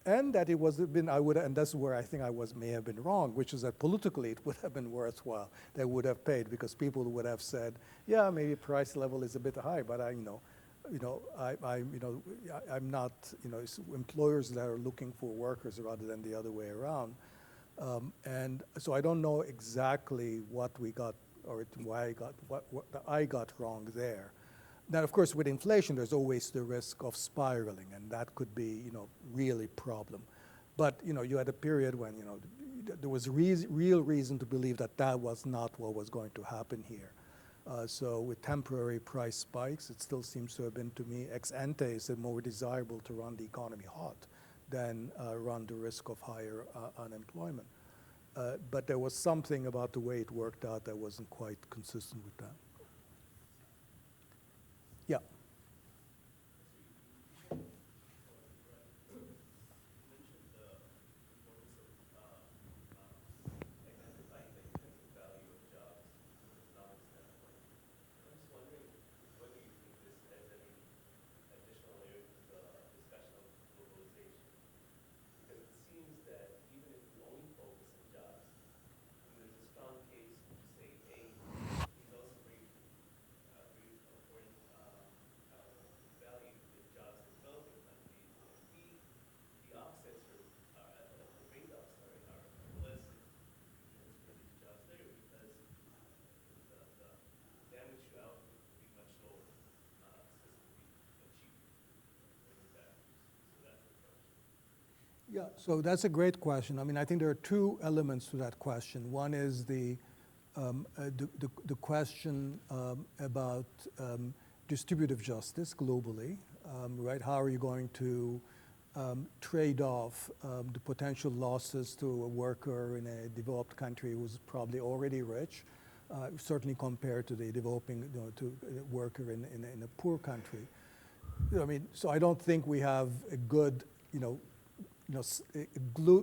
And that it was been, and that's where I think may have been wrong, which is that politically it would have been worthwhile. They would have paid, because people would have said, yeah, maybe price level is a bit high, but I'm not, it's employers that are looking for workers rather than the other way around. And so I don't know exactly what we got, or why I got wrong there. Now, of course, with inflation, there's always the risk of spiraling, and that could be, really problem. But, you had a period when, there was real reason to believe that that was not what was going to happen here. So with temporary price spikes, it still seems to have been, to me, ex ante, is it more desirable to run the economy hot than run the risk of higher unemployment. But there was something about the way it worked out that wasn't quite consistent with that. Yeah. Yeah, so that's a great question. I mean, I think there are two elements to that question. One is the question about distributive justice globally, right? How are you going to trade off the potential losses to a worker in a developed country who's probably already rich, certainly compared to the developing, to a worker in a poor country. I mean, so I don't think we have a good, a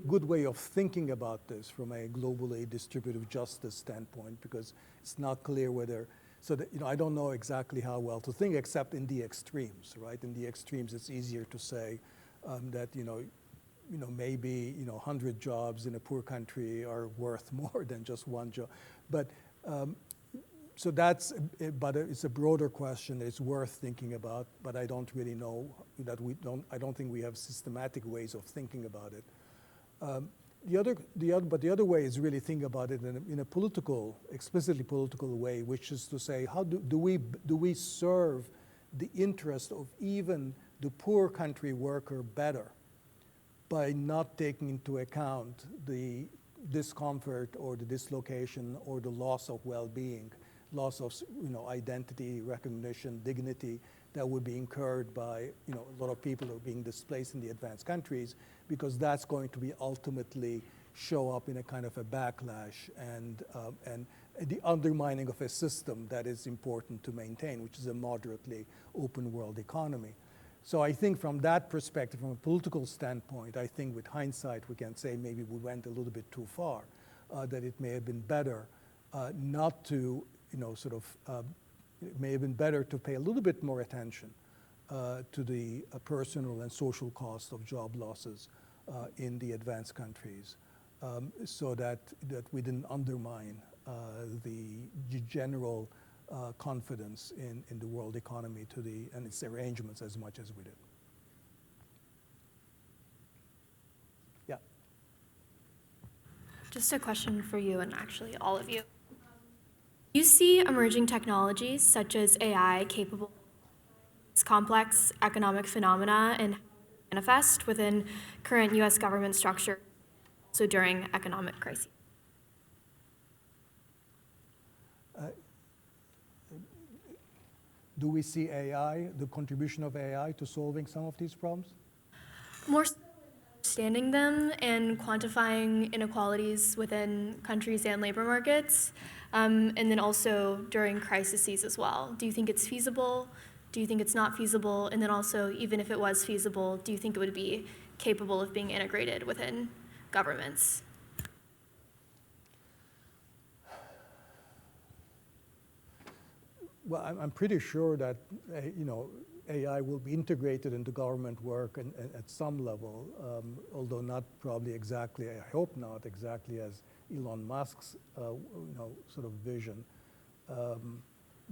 good way of thinking about this from a globally distributive justice standpoint, because it's not clear whether, so that, I don't know exactly how well to think, except in the extremes, right? In the extremes, it's easier to say that, maybe, 100 jobs in a poor country are worth more than just one job. But, so that's, but it's a broader question that it's worth thinking about, but I don't really know that I don't think we have systematic ways of thinking about it. But the other way is really think about it in a political, explicitly political way, which is to say, how do we serve the interest of even the poor country worker better by not taking into account the discomfort or the dislocation or the loss of well-being, loss of identity, recognition, dignity that would be incurred by a lot of people who are being displaced in the advanced countries, because that's going to be ultimately show up in a kind of a backlash and the undermining of a system that is important to maintain, which is a moderately open world economy. So I think from that perspective, from a political standpoint, I think with hindsight we can say maybe we went a little bit too far, that it may have been better not to it may have been better to pay a little bit more attention to the personal and social cost of job losses in the advanced countries, so that we didn't undermine the general confidence in the world economy and its arrangements as much as we did. just a question for you and actually all of you. You see emerging technologies such as AI capable of complex economic phenomena and manifest within current U.S. government structure, also during economic crises. Do we see AI, the contribution of AI to solving some of these problems? More so understanding them and quantifying inequalities within countries and labor markets, and then also during crises as well. Do you think it's feasible? Do you think it's not feasible? And then also, even if it was feasible, do you think it would be capable of being integrated within governments? Well, I'm pretty sure that AI will be integrated into government work and at some level, although not probably exactly. I hope not exactly as Elon Musk's sort of vision.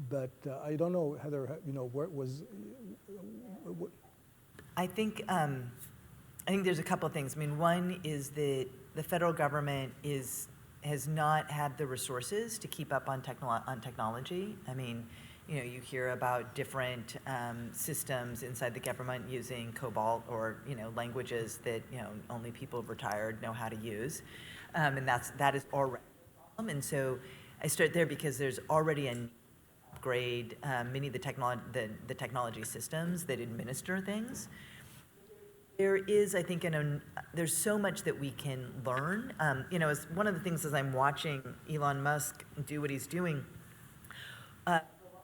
But I don't know, Heather. What was? I think there's a couple of things. I mean, one is that the federal government has not had the resources to keep up on technology. I mean, you hear about different systems inside the government using COBOL or languages that only people retired know how to use, and that is already a problem. And so I start there because there's already a upgrade many of the technology systems that administer things. There is, I think, there's so much that we can learn. As one of the things as I'm watching Elon Musk do what he's doing, for a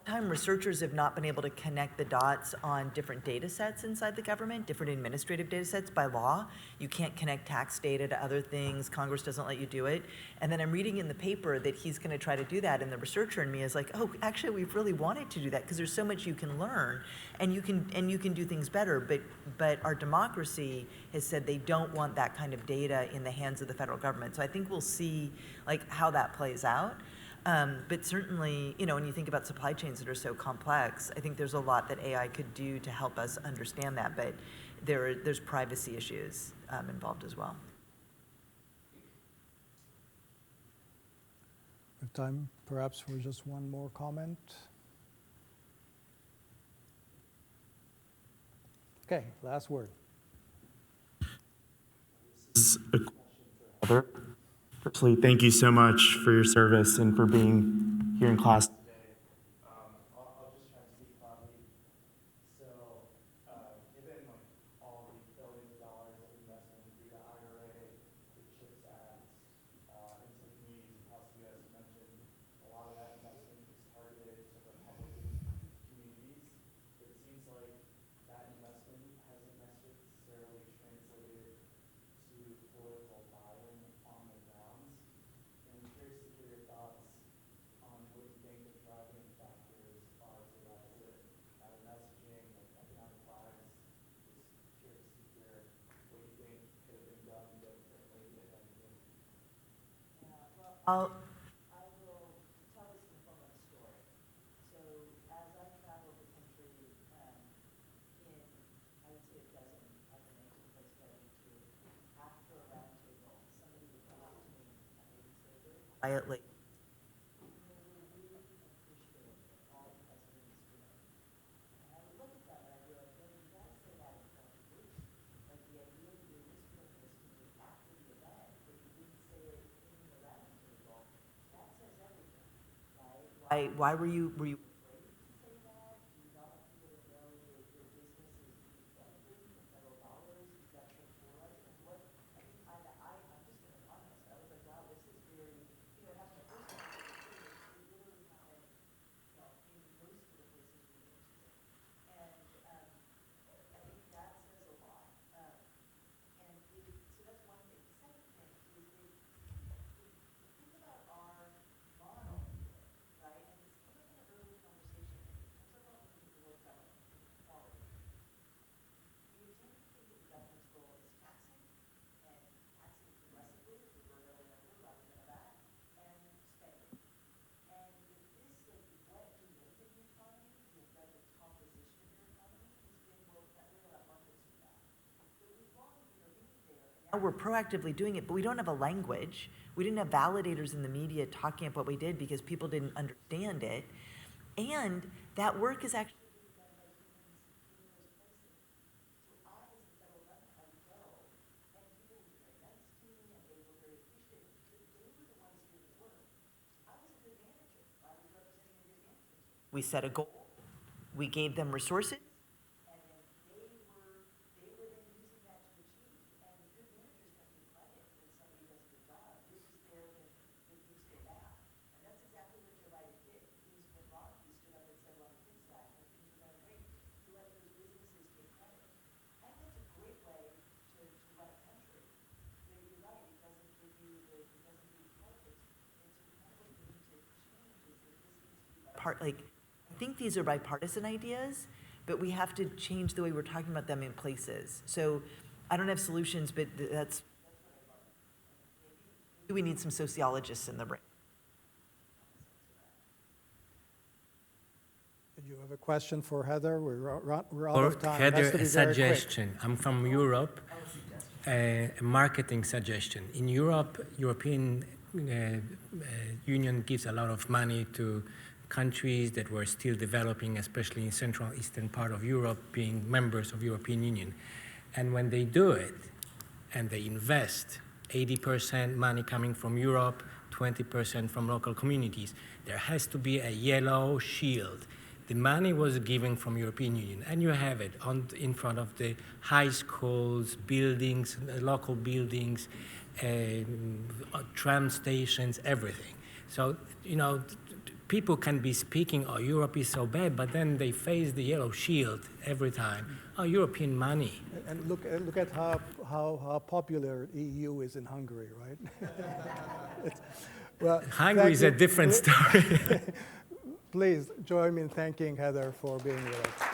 long time researchers have not been able to connect the dots on different data sets inside the government, different administrative data sets by law. You can't connect tax data to other things. Congress doesn't let you do it. And then I'm reading in the paper that he's going to try to do that, and the researcher in me is like, oh, actually, we've really wanted to do that because there's so much you can learn, and you can do things better. But our democracy has said they don't want that kind of data in the hands of the federal government. So I think we'll see how that plays out. But certainly, when you think about supply chains that are so complex, I think there's a lot that AI could do to help us understand that. But there's privacy issues involved as well. We have time, perhaps, for just one more comment. Okay, last word. This is a question for Heather. Firstly, thank you so much for your service and for being here in class today. I'll just try to speak loudly. So, given all the billions of dollars of investment through the IRA, the CHIPS Act, into the communities across the U.S., you mentioned a lot of that investment is targeted to Republican communities. It seems like that investment hasn't necessarily translated to political buy-in on the grounds. And I'm curious to hear your thoughts on what you think the driving factors are to that. Is it matter messaging, like economic bias? Just curious to hear what you think could have been done differently, if anything. I will tell this in the form of a story. So as I traveled the country I would say a dozen of the major places I went to, after a round table, somebody would come up to me and they would say very quietly, we're really appreciative of all the president is doing. And I would look at them and I'd be like, well, you gotta say that in front of the group. Like the idea that you're just doing this to do after the event, but you didn't say it in the round table, that says everything, right? Why were you afraid to say that? Do you not want people to know that your business is being benefited from federal dollars? Is that sectorized? And what? I think I'm just an economist. I was like, wow, this is very, that's my first time. We really haven't, in most of the places we went to. And I think that says a lot. So that's one thing. The second thing is think about our model here, right? And it's kind of an early we're proactively doing it, but we don't have a language. We didn't have validators in the media talking about what we did because people didn't understand it. And that work is actually we set a goal, we gave them resources, and then they were then using that to achieve. And good managers have to credit when somebody does a good job. This is there when things go bad. And that's exactly what Joe Biden did. Things went wrong. He stood up and said, well, the kids died. When things were going great, he let those businesses take credit. And that's a great way to run a country. But you're right, it doesn't give you credit. And so kind of what we need to change is that this needs to be part, like, I think these are bipartisan ideas, but we have to change the way we're talking about them in places. So I don't have solutions, but that's we need some sociologists in the room. You have a question for Heather? We're out Or of time. It Heather, has to be a very quick. suggestion. I'm from Europe. A marketing suggestion. In Europe, European Union gives a lot of money to countries that were still developing, especially in Central and Eastern part of Europe, being members of European Union. And when they do it, and they invest 80% money coming from Europe, 20% from local communities, there has to be a yellow shield. The money was given from European Union, and you have it in front of the high schools, buildings, local buildings, tram stations, everything. So, you know, people can be speaking, oh, Europe is so bad, but then they face the yellow shield every time. Oh, European money. And look at how popular EU is in Hungary, right? Well, Hungary is a different story. Please join me in thanking Heather for being with us.